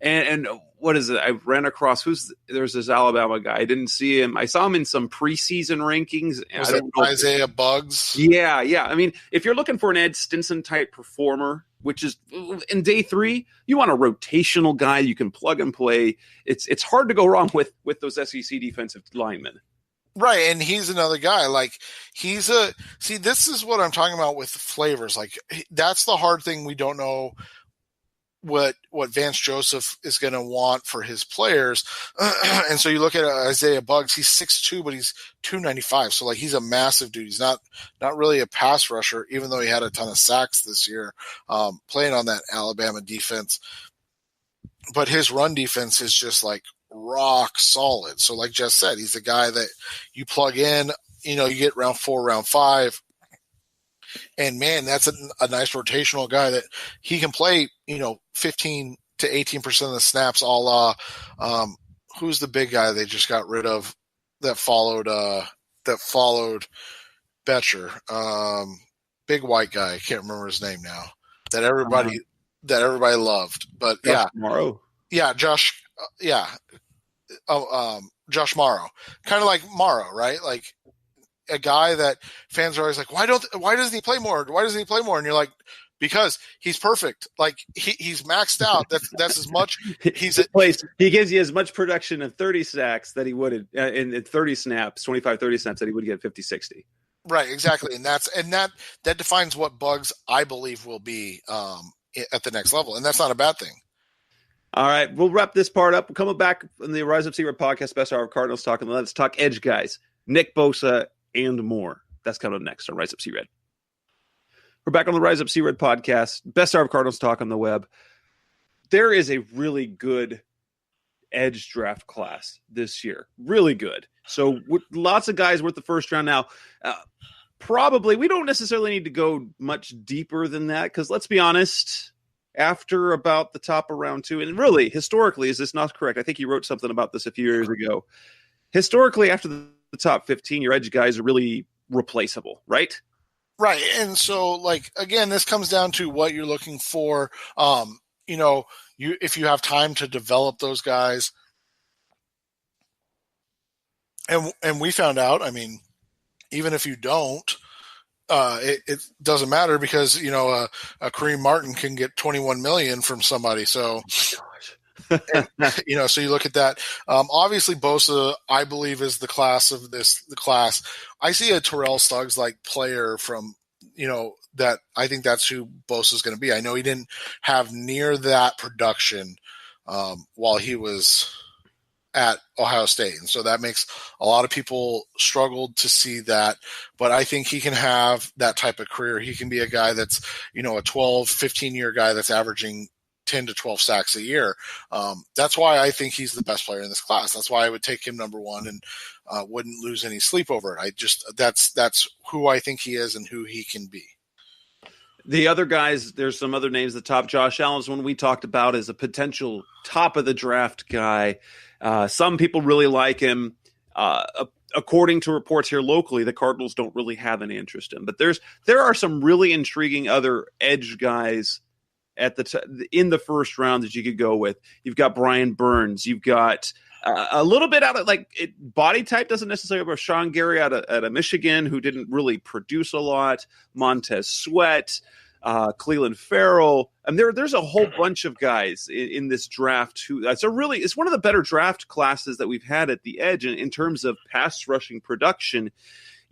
And what is it? I ran across there's this Alabama guy. I didn't see him. I saw him in some preseason rankings. Was it Isaiah Buggs? Yeah. I mean, if you're looking for an Ed Stinson type performer, which is in day 3, you want a rotational guy you can plug and play. It's hard to go wrong with those SEC defensive linemen. Right, and he's another guy. Like, this is what I'm talking about with flavors. Like, that's the hard thing. We don't know what Vance Joseph is going to want for his players. And so you look at Isaiah Buggs, he's 6'2", but he's 295. So, like, he's a massive dude. He's not really a pass rusher, even though he had a ton of sacks this year playing on that Alabama defense. But his run defense is just, like, rock solid. So like Jess said, he's a guy that you plug in, you get round 4, round 5, and man, that's a nice rotational guy that he can play, 15 to 18% of the snaps, a la who's the big guy they just got rid of that followed Betcher, big white guy, I can't remember his name now, that everybody loved, but Josh Morrow. Josh Morrow, kind of like Morrow, right? Like a guy that fans are always like, why doesn't he play more? Why doesn't he play more? And you're like, because he's perfect. Like he's maxed out. That's as much. He gives you as much production in 30 sacks that he would in 30 snaps, 25, 30 snaps that he would get 50, 60. Right. Exactly. And that defines what Buggs, I believe, will be at the next level. And that's not a bad thing. All right, we'll wrap this part up. We're coming back on the Rise Up C-Red podcast, Best Hour of Cardinals talking. Let's talk edge guys, Nick Bosa, and more. That's coming up next on Rise Up C-Red. We're back on the Rise Up C-Red podcast, Best Hour of Cardinals talk on the web. There is a really good edge draft class this year. Really good. So lots of guys worth the first round now. Probably, we don't necessarily need to go much deeper than that because let's be honest, after about the top of round 2, and really, historically, is this not correct? I think you wrote something about this a few years ago. Historically, after the top 15, your edge guys are really replaceable, right? Right. And so, like, again, this comes down to what you're looking for. If you have time to develop those guys. And we found out, I mean, even if you don't, it doesn't matter because, a Kareem Martin can get $21 million from somebody. So, And, so you look at that. Obviously, Bosa, I believe, is the class. I see a Terrell Suggs-like player from, that I think that's who Bosa is going to be. I know he didn't have near that production while he was at Ohio State. And so that makes a lot of people struggle to see that. But I think he can have that type of career. He can be a guy that's, a 12, 15-year guy that's averaging 10 to 12 sacks a year. That's why I think he's the best player in this class. That's why I would take him number one and wouldn't lose any sleep over it. That's who I think he is and who he can be. The other guys, there's some other names at the top. Josh Allen's one we talked about as a potential top of the draft guy. Some people really like him. According to reports here locally, the Cardinals don't really have any interest in him. But there are some really intriguing other edge guys at in the first round that you could go with. You've got Brian Burns. You've got a little bit out of body type doesn't necessarily have Sean Gary out of Michigan, who didn't really produce a lot. Montez Sweat, Cleveland Farrell. And there's a whole bunch of guys in this draft who it's one of the better draft classes that we've had at the edge in terms of pass rushing production.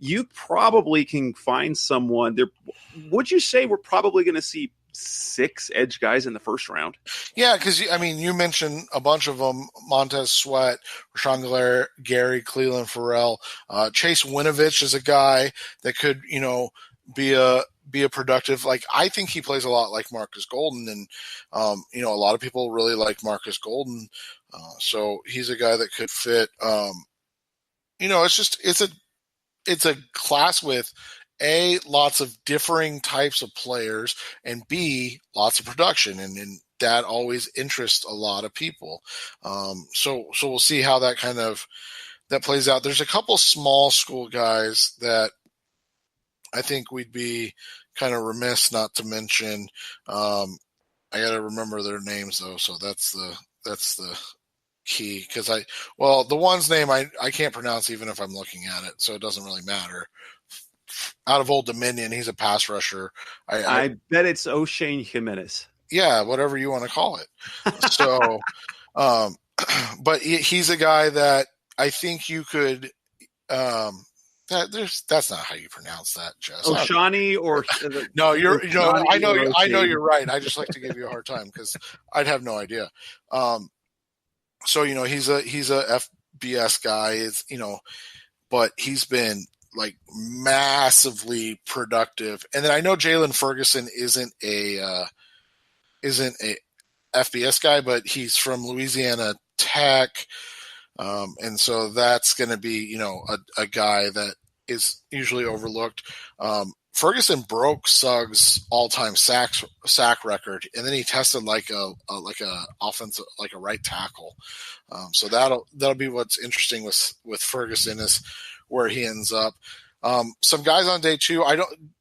You probably can find someone there. Would you say we're probably going to see 6 edge guys in the first round? Yeah, because you mentioned a bunch of them: Montez Sweat, Rashawn Gary, Cleveland Farrell, Chase Winovich is a guy that could be a productive. I think he plays a lot like Marcus Golden, and a lot of people really like Marcus Golden, so he's a guy that could fit. It's a class with A, lots of differing types of players, and B, lots of production, and that always interests a lot of people. So we'll see how that plays out. There's a couple small school guys that I think we'd be kind of remiss not to mention. I got to remember their names though, so that's the key, because the one's name I can't pronounce even if I'm looking at it, so it doesn't really matter. Out of Old Dominion, he's a pass rusher. I bet it's O'Shane Jimenez. Yeah, whatever you want to call it. So, but he's a guy that I think you could. That's not how you pronounce that, Jess. O'Shani or no, you're. O'Shani I know you're right. I just like to give you a hard time because I'd have no idea. So he's a FBS guy. But he's been massively productive. And then I know Jalen Ferguson isn't a FBS guy, but he's from Louisiana Tech. And so that's going to be, a guy that is usually overlooked. Ferguson broke Suggs' all-time sack record, and then he tested like a offensive, like a right tackle. So that'll be what's interesting with Ferguson is where he ends up. Some guys on day 2,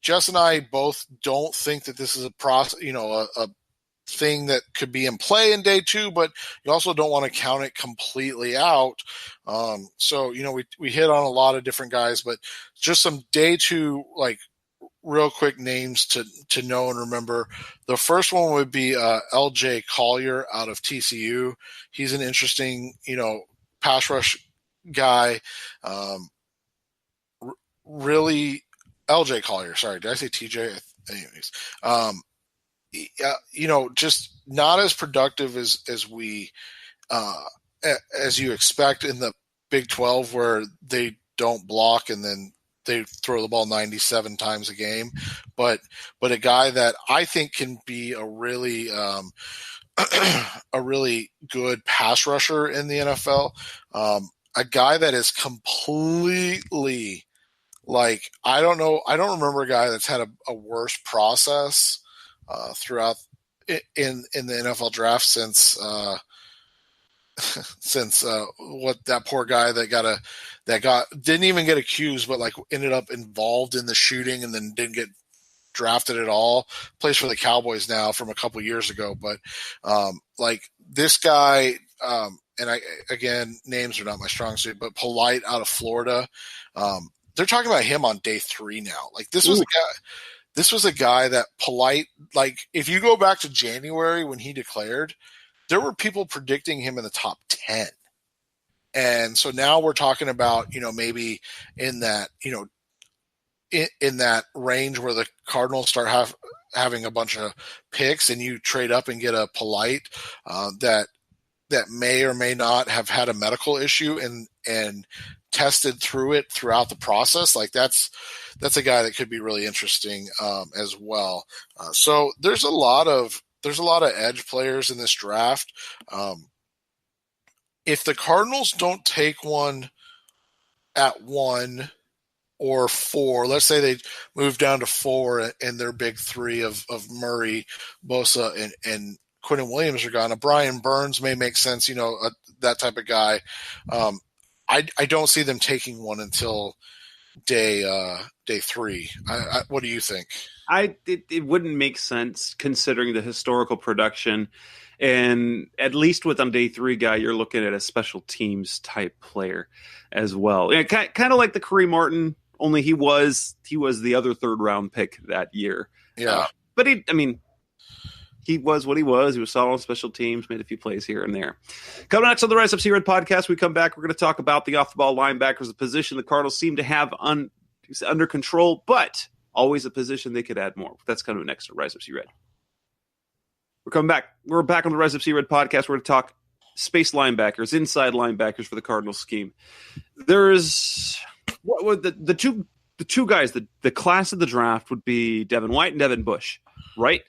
Jess and I both don't think that this is a process, a thing that could be in play in day 2, but you also don't want to count it completely out. So we hit on a lot of different guys, but just some day 2, real quick names to know and remember. The first one would be LJ Collier out of TCU. He's an interesting, pass rush guy. Really, LJ Collier. Sorry, did I say TJ? Anyways, just not as productive as we as you expect in the Big 12, where they don't block and then they throw the ball 97 times a game, but a guy that I think can be a really a really good pass rusher in the NFL. A guy that is completely I don't remember a guy that's had a worse process throughout in the NFL draft since what that poor guy that didn't even get accused, but ended up involved in the shooting and then didn't get drafted at all. Plays for the Cowboys now from a couple years ago, but this guy, and again, names are not my strong suit, but Polite out of Florida. They're talking about him on day 3 now. This was a guy that Polite, if you go back to January when he declared, there were people predicting him in the top 10. And so now we're talking about, maybe in that, in that range where the Cardinals start having a bunch of picks and you trade up and get a Polite that may or may not have had a medical issue and tested through it throughout the process. Like that's a guy that could be really interesting as well. So there's a lot of edge players in this draft. If the Cardinals don't take one at 1 or 4, let's say they move down to 4 and their big 3 of Murray, Bosa, and Quentin Williams are gone. Brian Burns may make sense, that type of guy. I don't see them taking one until day 3. What do you think? It wouldn't make sense considering the historical production, and at least with on day 3 guy, you're looking at a special teams type player as well. Yeah, kind of like the Kareem Martin, only he was the other 3rd round pick that year. Yeah, but he was what he was. He was solid on special teams, made a few plays here and there. Coming next on the Rise Up C-Red podcast, we come back. We're going to talk about the off-the-ball linebackers, a position the Cardinals seem to have under control, but always a position they could add more. That's coming next to Rise Up C-Red. We're coming back. We're back on the Rise Up C-Red podcast. We're going to talk space linebackers, inside linebackers for the Cardinals scheme. There's the two guys, the class of the draft would be Devin White and Devin Bush, right?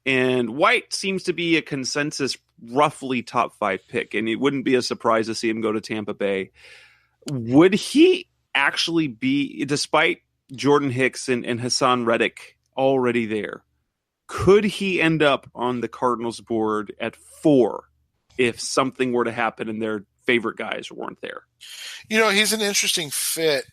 And White seems to be a consensus roughly top 5 pick, and it wouldn't be a surprise to see him go to Tampa Bay. Would he actually be, despite Jordan Hicks and Hassan Reddick already there, could he end up on the Cardinals board at 4 if something were to happen and their favorite guys weren't there? He's an interesting fit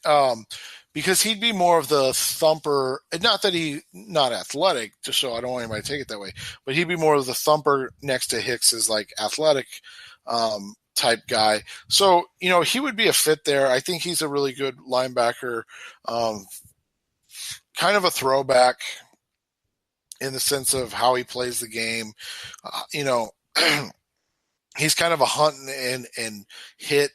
because he'd be more of the thumper. Not that he's not athletic, just so I don't want anybody to take it that way, but he'd be more of the thumper next to Hicks as like athletic type guy. So, he would be a fit there. I think he's a really good linebacker, kind of a throwback in the sense of how he plays the game. He's kind of a hunt and hit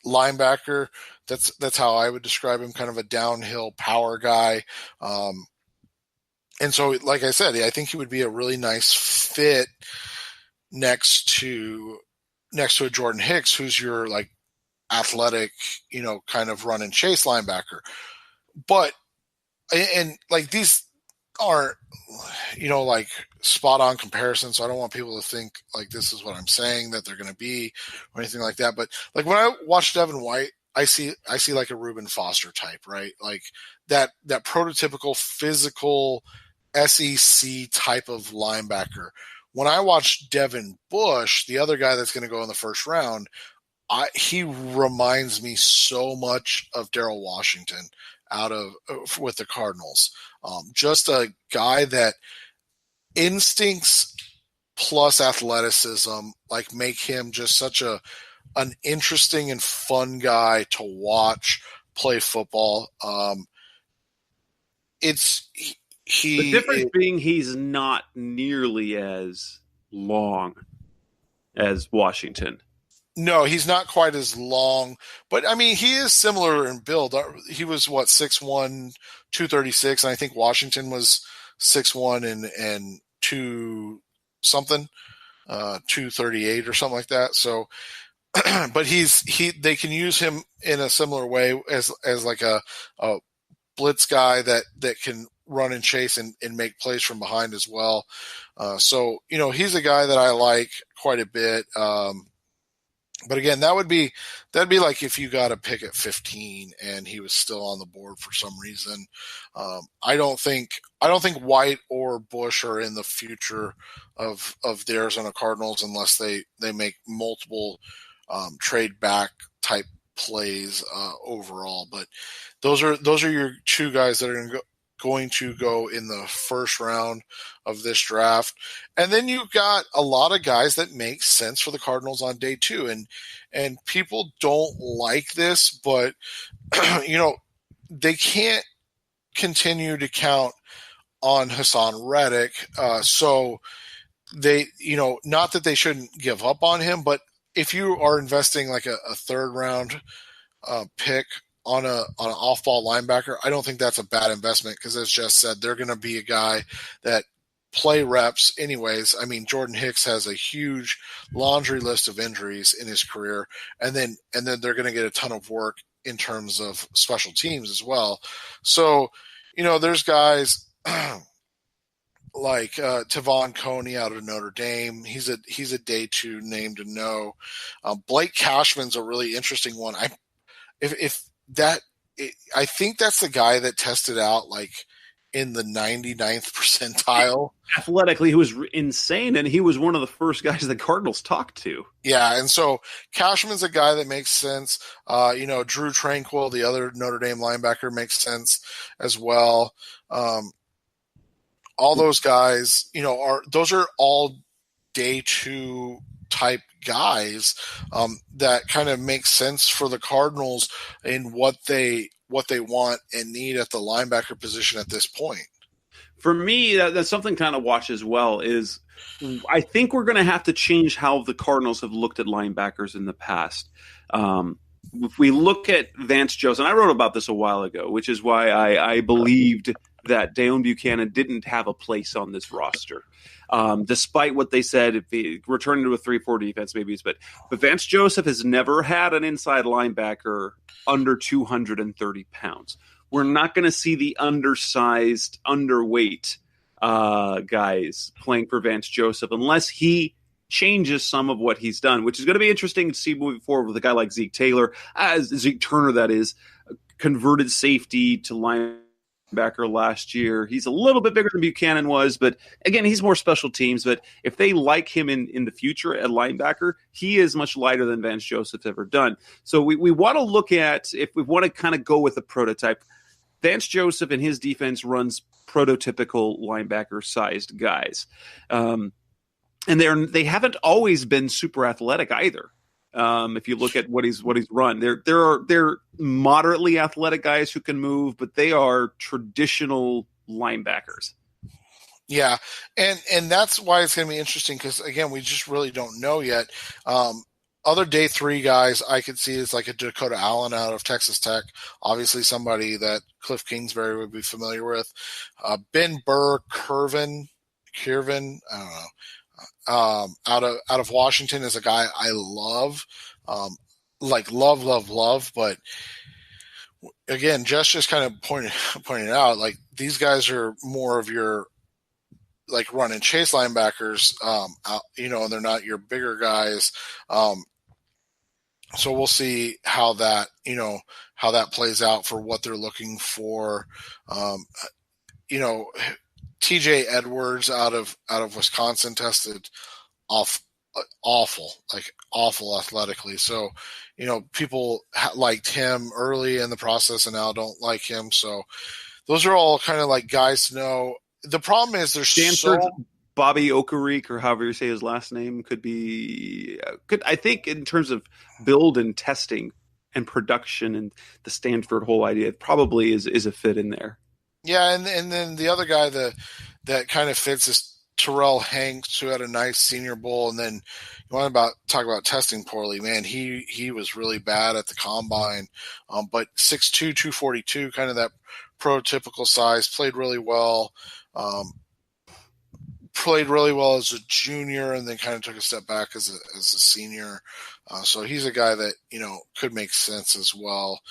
linebacker. That's how I would describe him, kind of a downhill power guy. And so, like I said, I think he would be a really nice fit next to a Jordan Hicks, who's your like athletic, kind of run and chase linebacker. But, and like these aren't, like spot on comparisons. So I don't want people to think like this is what I'm saying that they're going to be or anything like that. But like when I watch Devin White, I see like a Reuben Foster type, right? Like that prototypical physical SEC type of linebacker. When I watch Devin Bush, the other guy that's going to go in the first round, he reminds me so much of Darrell Washington with the Cardinals. Just a guy that instincts plus athleticism like make him just such an interesting and fun guy to watch play football. The difference being he's not nearly as long as Washington. No, he's not quite as long, but I mean, he is similar in build. He was 6'1", 236, and I think Washington was 6'1" and 238 or something like that. So, but they can use him in a similar way as like a blitz guy that can run and chase and make plays from behind as well. So, he's a guy that I like quite a bit. But again, that'd be like if you got a pick at 15 and he was still on the board for some reason. I don't think White or Bush are in the future of the Arizona Cardinals unless they make multiple trade back type plays overall. But those are your two guys that are going to go in the first round of this draft. And then you've got a lot of guys that make sense for the Cardinals on day 2. And people don't like this, but they can't continue to count on Hassan Reddick. So they, not that they shouldn't give up on him, but if you are investing like a third round pick on an off ball linebacker, I don't think that's a bad investment because, as Jess said, they're going to be a guy that play reps anyways. I mean, Jordan Hicks has a huge laundry list of injuries in his career, and then they're going to get a ton of work in terms of special teams as well. So, there's guys like Tavon Coney out of Notre Dame. He's a day two name to know. Blake Cashman's a really interesting one. I think that's the guy that tested out like in the 99th percentile. Athletically, he was insane, and he was one of the first guys the Cardinals talked to. Yeah, and so Cashman's a guy that makes sense. Drew Tranquil, the other Notre Dame linebacker, makes sense as well. All those guys, those are all day two type guys that kind of make sense for the Cardinals in what they want and need at the linebacker position at this point. For me, that's something kind of watch as well is I think we're going to have to change how the Cardinals have looked at linebackers in the past. If we look at Vance Joseph, and I wrote about this a while ago, which is why I believed that Deone Buchanan didn't have a place on this roster. Despite what they said, if he returned to a 3-4 defense, maybe but Vance Joseph has never had an inside linebacker under 230 pounds. We're not going to see the undersized, underweight guys playing for Vance Joseph unless he changes some of what he's done, which is going to be interesting to see moving forward with a guy like Zeke Taylor, Zeke Turner, that is, converted safety to linebacker last year. He's a little bit bigger than Buchanan was, but again, he's more special teams. But if they like him in the future at linebacker, he is much lighter than Vance Joseph's ever done. So we want to look at, if we want to kind of go with a prototype, Vance Joseph and his defense runs prototypical linebacker-sized guys. And they haven't always been super athletic either. If you look at what he's run, they're moderately athletic guys who can move, but they are traditional linebackers. Yeah, and that's why it's going to be interesting because, again, we just really don't know yet. Other day three guys I could see is like a Dakota Allen out of Texas Tech, obviously somebody that Cliff Kingsbury would be familiar with. Ben Burr, Kirvin, I don't know. Out of Washington is a guy I love, love. But again, just kind of pointing out, like these guys are more of your like run and chase linebackers, and they're not your bigger guys. So we'll see how that plays out for what they're looking for. TJ Edwards out of Wisconsin tested awful athletically. So, people liked him early in the process and now don't like him. So those are all kind of like guys to know. The problem is there's Stanford's Bobby Okereke, or however you say his last name, could I think in terms of build and testing and production and the Stanford whole idea, it probably is a fit in there. Yeah, and then the other guy that kind of fits is Terrell Hanks, who had a nice Senior Bowl, and then you want to talk about testing poorly, man. He was really bad at the combine, but 6'2", 242, kind of that prototypical size, played really well. Played really well as a junior, and then kind of took a step back as a senior. So he's a guy that could make sense as well.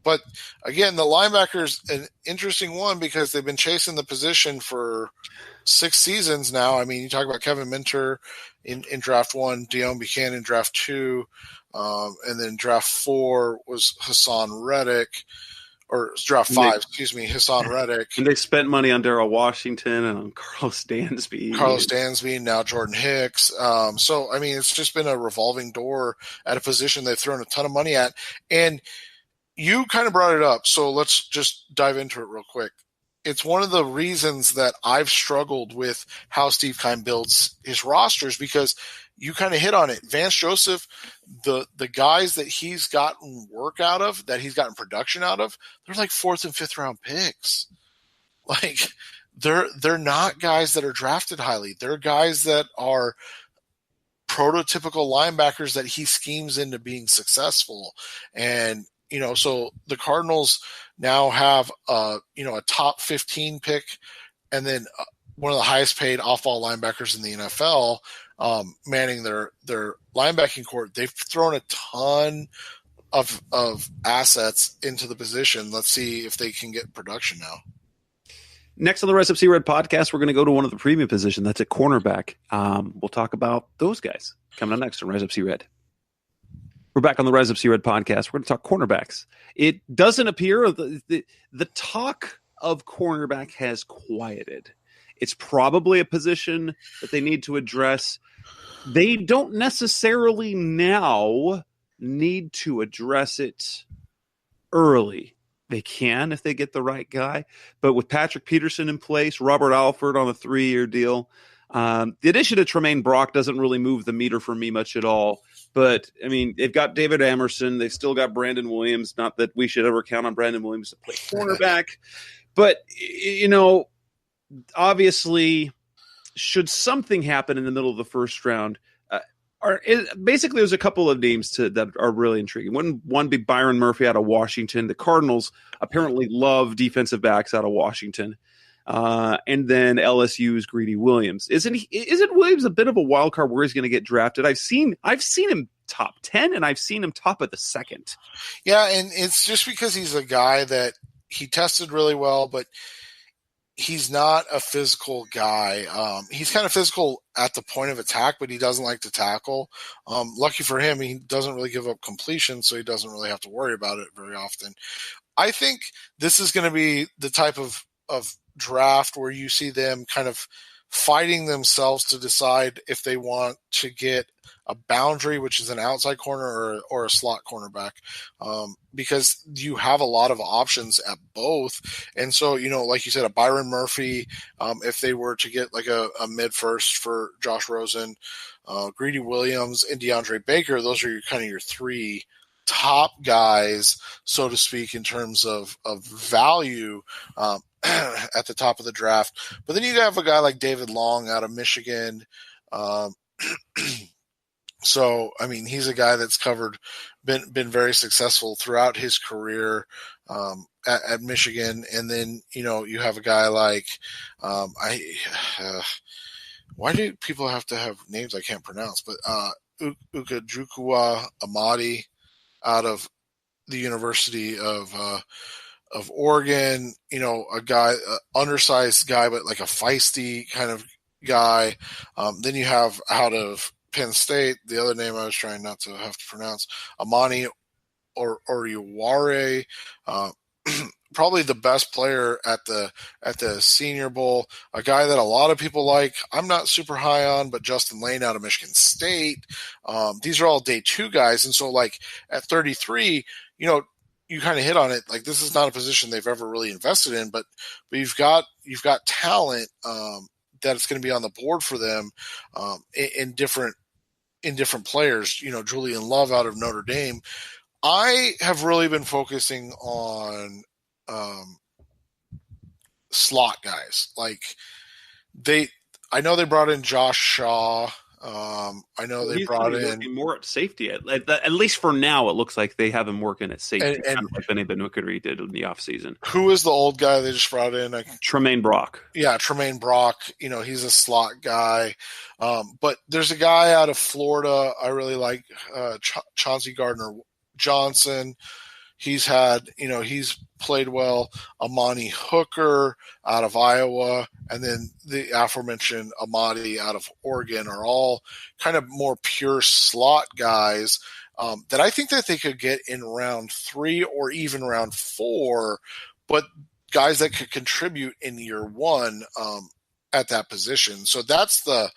But again, the linebacker's an interesting one because they've been chasing the position for 6 seasons now. I mean, you talk about Kevin Minter in draft 1, Deone Buchanan in draft 2, and then draft 4 was Hassan Reddick, or draft 5, Hassan Reddick. And they spent money on Darrell Washington and on Carlos Dansby, now Jordan Hicks. So, I mean, it's just been a revolving door at a position they've thrown a ton of money at. And you kind of brought it up, so let's just dive into it real quick. It's one of the reasons that I've struggled with how Steve Keim builds his rosters because you kind of hit on it. Vance Joseph, the guys that he's gotten work out of, that he's gotten production out of, they're like 4th and 5th round picks. Like they're not guys that are drafted highly. They're guys that are prototypical linebackers that he schemes into being successful. And, so the Cardinals now have, a top 15 pick and then one of the highest paid off-ball linebackers in the NFL manning their linebacking court. They've thrown a ton of assets into the position. Let's see if they can get production now. Next on the Rise Up C Red podcast, we're going to go to one of the premium position. That's at cornerback. We'll talk about those guys coming up next on Rise Up C Red. We're back on the Rise Up C Red podcast. We're going to talk cornerbacks. It doesn't appear the talk of cornerback has quieted. It's probably a position that they need to address. They don't necessarily now need to address it early. They can if they get the right guy. But with Patrick Peterson in place, Robert Alford on a 3-year deal, the addition of Tremaine Brock doesn't really move the meter for me much at all. But, I mean, they've got David Amerson. They've still got Brandon Williams. Not that we should ever count on Brandon Williams to play cornerback. But, obviously, should something happen in the middle of the first round, basically there's a couple of names that are really intriguing. One be Byron Murphy out of Washington. The Cardinals apparently love defensive backs out of Washington. And then LSU's Greedy Williams. Isn't Williams a bit of a wild card where he's going to get drafted? I've seen him top 10 and I've seen him top of the second. Yeah, and it's just because he's a guy that he tested really well, but he's not a physical guy. He's kind of physical at the point of attack, but he doesn't like to tackle. Lucky for him, he doesn't really give up completion, so he doesn't really have to worry about it very often. I think this is going to be the type of draft where you see them kind of fighting themselves to decide if they want to get a boundary, which is an outside corner, or a slot cornerback, because you have a lot of options at both. And so, like you said, a Byron Murphy, if they were to get like a mid-first for Josh Rosen, Greedy Williams, and DeAndre Baker, those are your 3 top guys, so to speak, in terms of value at the top of the draft. But then you have a guy like David Long out of Michigan. So, I mean, he's a guy that's been very successful throughout his career at Michigan. And then, you have a guy like, why do people have to have names I can't pronounce? But Ukajukwu Amadi out of the University of Oregon, a guy, undersized guy, but like a feisty kind of guy. Then you have out of Penn State, the other name I was trying not to have to pronounce, Amani Oriuware, probably the best player at the Senior Bowl, a guy that a lot of people like. I'm not super high on, but Justin Lane out of Michigan State. These are all day 2 guys. And so like at 33, you kind of hit on it. Like, this is not a position they've ever really invested in, but you've got talent that it's going to be on the board for them in different players. Julian Love out of Notre Dame. I have really been focusing on slot guys. Like, I know they brought in Josh Shaw. I know they brought in more at safety. At least for now, it looks like they have him working at safety, and kind of like Benny Benukuri did in the offseason. Who is the old guy they just brought in? Tremaine Brock. Yeah, Tremaine Brock. He's a slot guy. But there's a guy out of Florida I really like, Chauncey Gardner-Johnson. He's played well. Amani Hooker out of Iowa, and then the aforementioned Amadi out of Oregon are all kind of more pure slot guys that I think that they could get in round 3 or even round 4, but guys that could contribute in year 1 at that position. So that's the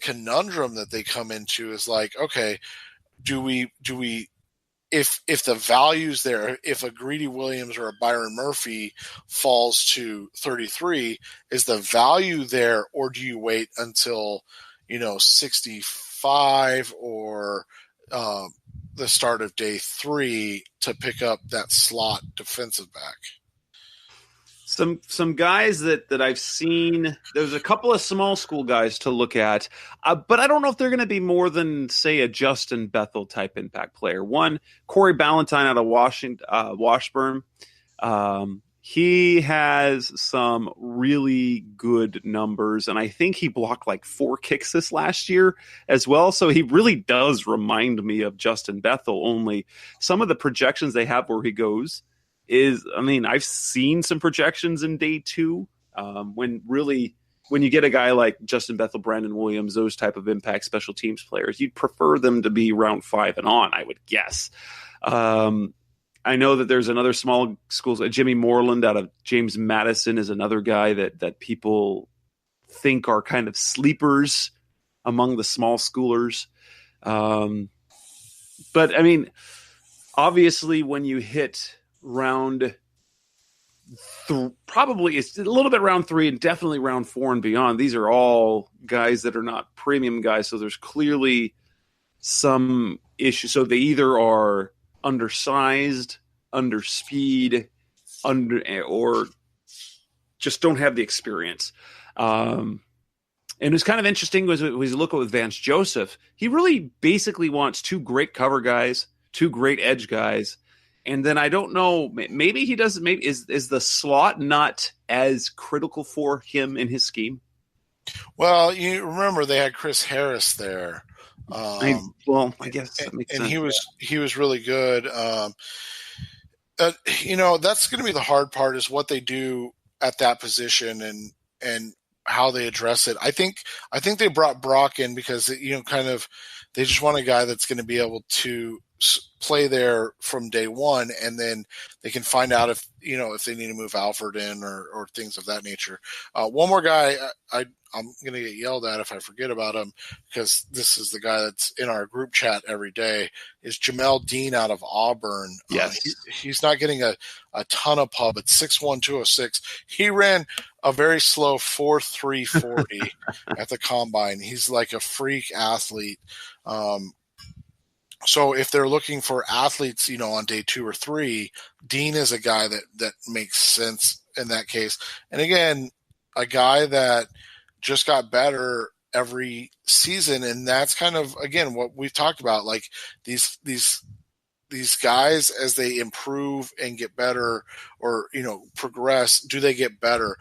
conundrum that they come into, is like, okay, do we if the value's there, if a Greedy Williams or a Byron Murphy falls to 33, is the value there, or do you wait until 65 or the start of day 3 to pick up that slot defensive back? some guys that I've seen. There's a couple of small school guys to look at, but I don't know if they're going to be more than, say, a Justin Bethel type impact player. One, Corey Ballantyne out of Washburn. He has some really good numbers, and I think he blocked like 4 kicks this last year as well. So he really does remind me of Justin Bethel, only some of the projections they have where he goes is, I mean, I've seen some projections in day 2 when you get a guy like Justin Bethel, Brandon Williams, those type of impact special teams players, you'd prefer them to be round 5 and on, I would guess. I know that there's another small schools. Jimmy Moreland out of James Madison is another guy that people think are kind of sleepers among the small schoolers. But I mean, obviously when you hit round probably it's a little bit round 3 and definitely round 4 and beyond, these are all guys that are not premium guys. So there's clearly some issue. So they either are undersized, under speed, or just don't have the experience. And it's kind of interesting was you look at with Vance Joseph, he really basically wants 2 great cover guys, 2 great edge guys. And then I don't know, maybe he doesn't, maybe is the slot not as critical for him in his scheme? Well, you remember they had Chris Harris there. I guess that makes sense. And he was really good. That's going to be the hard part is what they do at that position and how they address it. I think they brought Brock in because they just want a guy that's going to be able to play there from day one, and then they can find out if they need to move Alford in or things of that nature. One more guy I'm going to get yelled at if I forget about him, because this is the guy that's in our group chat every day, is Jamel Dean out of Auburn. Yes. He's not getting a ton of pub. It's 6'1", 206. He ran a very slow 4.340 at the combine. He's like a freak athlete. So if they're looking for athletes, on day 2 or 3, Dean is a guy that makes sense in that case. And again, a guy that just got better every season. And that's kind of, again, what we've talked about, like these guys, as they improve and get better or, progress, do they get better?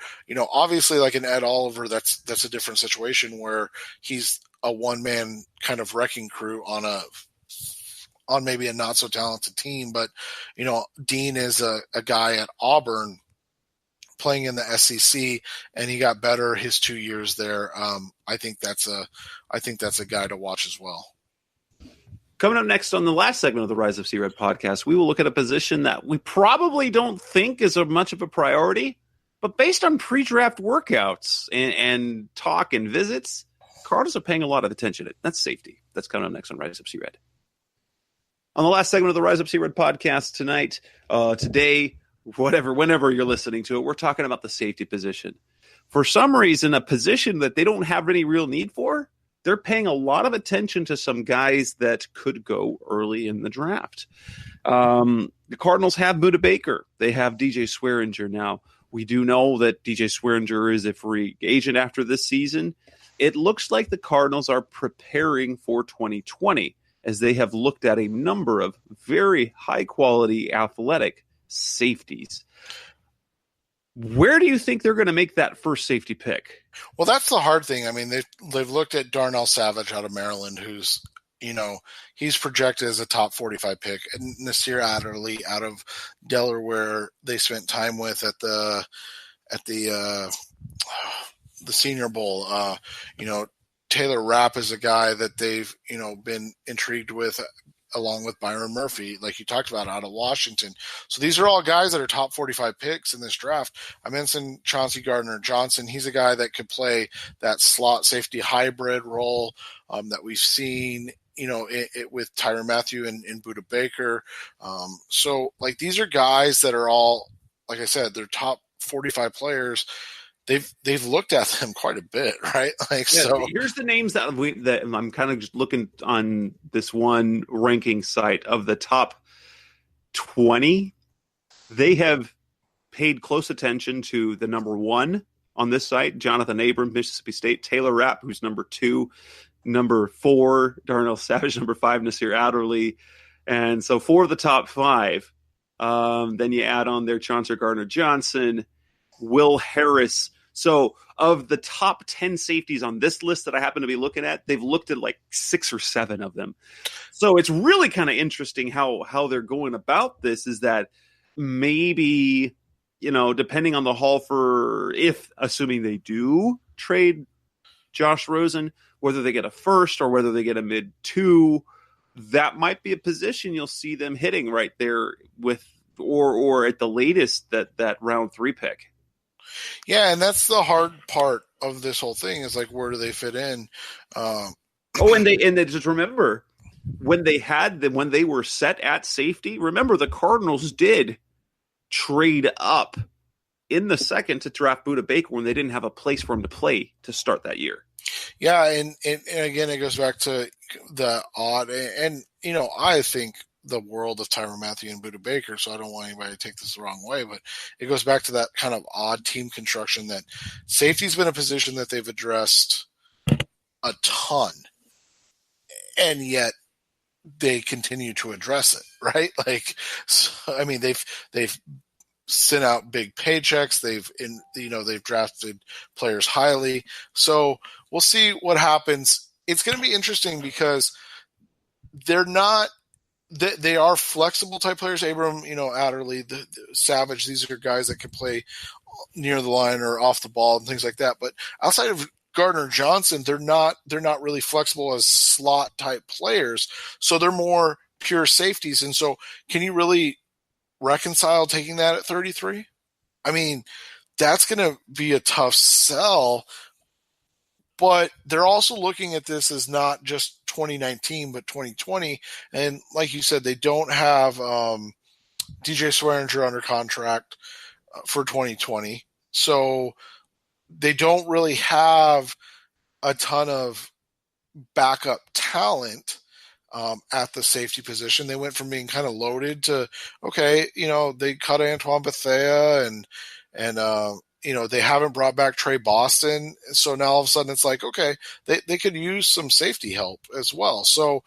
Obviously like an Ed Oliver, that's a different situation where he's a one-man kind of wrecking crew on maybe a not so talented team. But, Dean is a guy at Auburn playing in the SEC, and he got better his 2 years there. I think that's a guy to watch as well. Coming up next on the last segment of the Rise of Sea Red podcast, we will look at a position that we probably don't think is much of a priority, but based on pre-draft workouts and talk and visits, Cardinals are paying a lot of attention to it. That's safety. That's coming up next on Rise of Sea Red. On the last segment of the Rise Up Sea Red podcast tonight, today, whenever you're listening to it, we're talking about the safety position. For some reason, a position that they don't have any real need for, they're paying a lot of attention to some guys that could go early in the draft. The Cardinals have Budda Baker. They have DJ Swearinger now. We do know that DJ Swearinger is a free agent after this season. It looks like the Cardinals are preparing for 2020, as they have looked at a number of very high-quality athletic safeties. Where do you think they're going to make that first safety pick? Well, that's the hard thing. I mean, they've looked at Darnell Savage out of Maryland, who's, he's projected as a top 45 pick. And Nasir Adderley out of Delaware, they spent time with at the Senior Bowl. Taylor Rapp is a guy that they've, been intrigued with, along with Byron Murphy, like you talked about, out of Washington. So these are all guys that are top 45 picks in this draft. I mentioned Chauncey Gardner-Johnson. He's a guy that could play that slot safety hybrid role that we've seen, with Tyrann Mathieu and Budda Baker. So like these are guys that are all, like I said, they're top 45 players. They've looked at them quite a bit, right? So here's the names that I'm kind of just looking on this one ranking site of the top 20. They have paid close attention to the number 1 on this site, Jonathan Abram, Mississippi State, Taylor Rapp, who's number 2, number 4, Darnell Savage, number 5, Nasir Adderley. And so 4 of the top 5. Then you add on there Chauncey Gardner-Johnson, Will Harris. So of the top 10 safeties on this list that I happen to be looking at, they've looked at like 6 or 7 of them. So it's really kind of interesting how they're going about this, is that maybe, depending on the haul for, if assuming they do trade Josh Rosen, whether they get a first or whether they get a mid 2, that might be a position you'll see them hitting right there with, or at the latest that round 3 pick. Yeah, and that's the hard part of this whole thing, is like, where do they fit in? And they just remember when they were set at safety. Remember, the Cardinals did trade up in the second to draft Budda Baker when they didn't have a place for him to play to start that year. Yeah, and again, it goes back to the odd, and I think the world of Tyrann Mathieu and Budda Baker, so I don't want anybody to take this the wrong way, but it goes back to that kind of odd team construction that safety's been a position that they've addressed a ton, and yet they continue to address it, right? Like, so, I mean, they've sent out big paychecks. They've drafted players highly. So we'll see what happens. It's going to be interesting because they are flexible type players. Abram, Adderley, the Savage, these are guys that can play near the line or off the ball and things like that. But outside of Gardner-Johnson, they're not really flexible as slot type players. So they're more pure safeties. And so can you really reconcile taking that at 33? I mean, that's going to be a tough sell, but they're also looking at this as not just 2019, but 2020. And like you said, they don't have DJ Swearinger under contract for 2020. So they don't really have a ton of backup talent at the safety position. They went from being kind of loaded to, okay, they cut Antoine Bethea and they haven't brought back Trey Boston. So now all of a sudden it's like, okay, they could use some safety help as well. So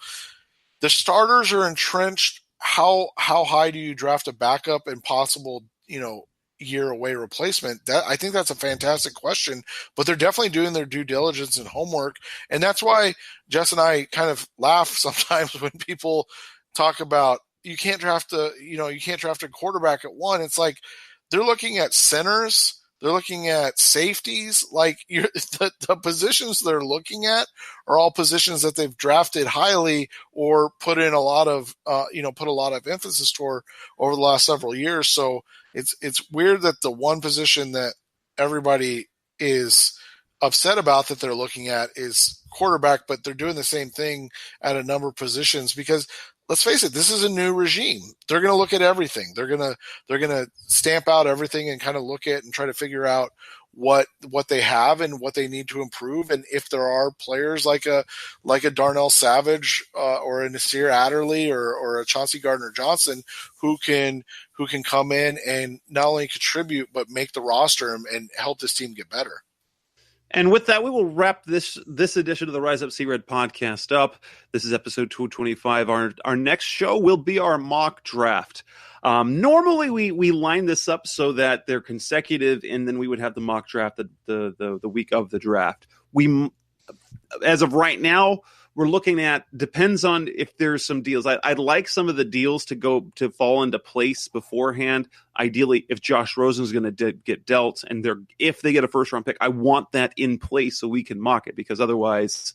the starters are entrenched. How high do you draft a backup and possible, year away replacement? I think that's a fantastic question, but they're definitely doing their due diligence and homework. And that's why Jess and I kind of laugh sometimes when people talk about you can't draft a quarterback at 1. It's like they're looking at centers, they're looking at safeties. Like the positions they're looking at are all positions that they've drafted highly or put in a lot of emphasis toward over the last several years. So it's weird that the one position that everybody is upset about that they're looking at is quarterback, but they're doing the same thing at a number of positions because let's face it, this is a new regime. They're going to look at everything. They're going to stamp out everything and kind of look at and try to figure out what they have and what they need to improve. And if there are players like a Darnell Savage or a Nasir Adderley or a Chauncey Gardner-Johnson who can come in and not only contribute but make the roster and help this team get better. And with that, we will wrap this edition of the Rise Up Sea Red podcast up. This is episode 225. Our next show will be our mock draft. Normally, we line this up so that they're consecutive, and then we would have the mock draft the week of the draft. As of right now, we're looking at, depends on if there's some deals. I'd like some of the deals to fall into place beforehand. Ideally, if Josh Rosen's going to get dealt, and if they get a first round pick, I want that in place so we can mock it, because otherwise,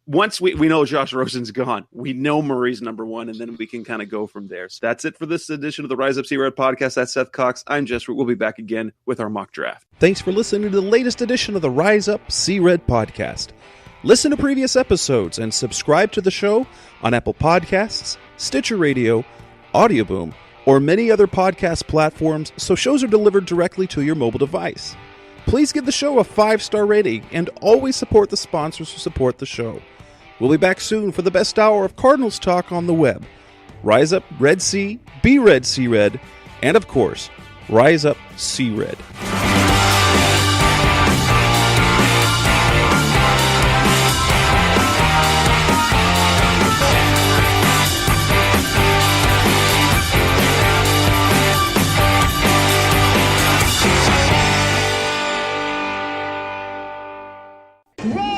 once we know Josh Rosen's gone, we know Murray's number 1, and then we can kind of go from there. So that's it for this edition of the Rise Up Sea Red podcast. That's Seth Cox. I'm Jess Root. We'll be back again with our mock draft. Thanks for listening to the latest edition of the Rise Up Sea Red podcast. Listen to previous episodes and subscribe to the show on Apple Podcasts, Stitcher Radio, Audioboom, or many other podcast platforms so shows are delivered directly to your mobile device. Please give the show a 5-star rating and always support the sponsors who support the show. We'll be back soon for the best hour of Cardinals talk on the web. Rise up, Red Sea, be Red Sea Red, and of course, Rise Up, See Red. Roll!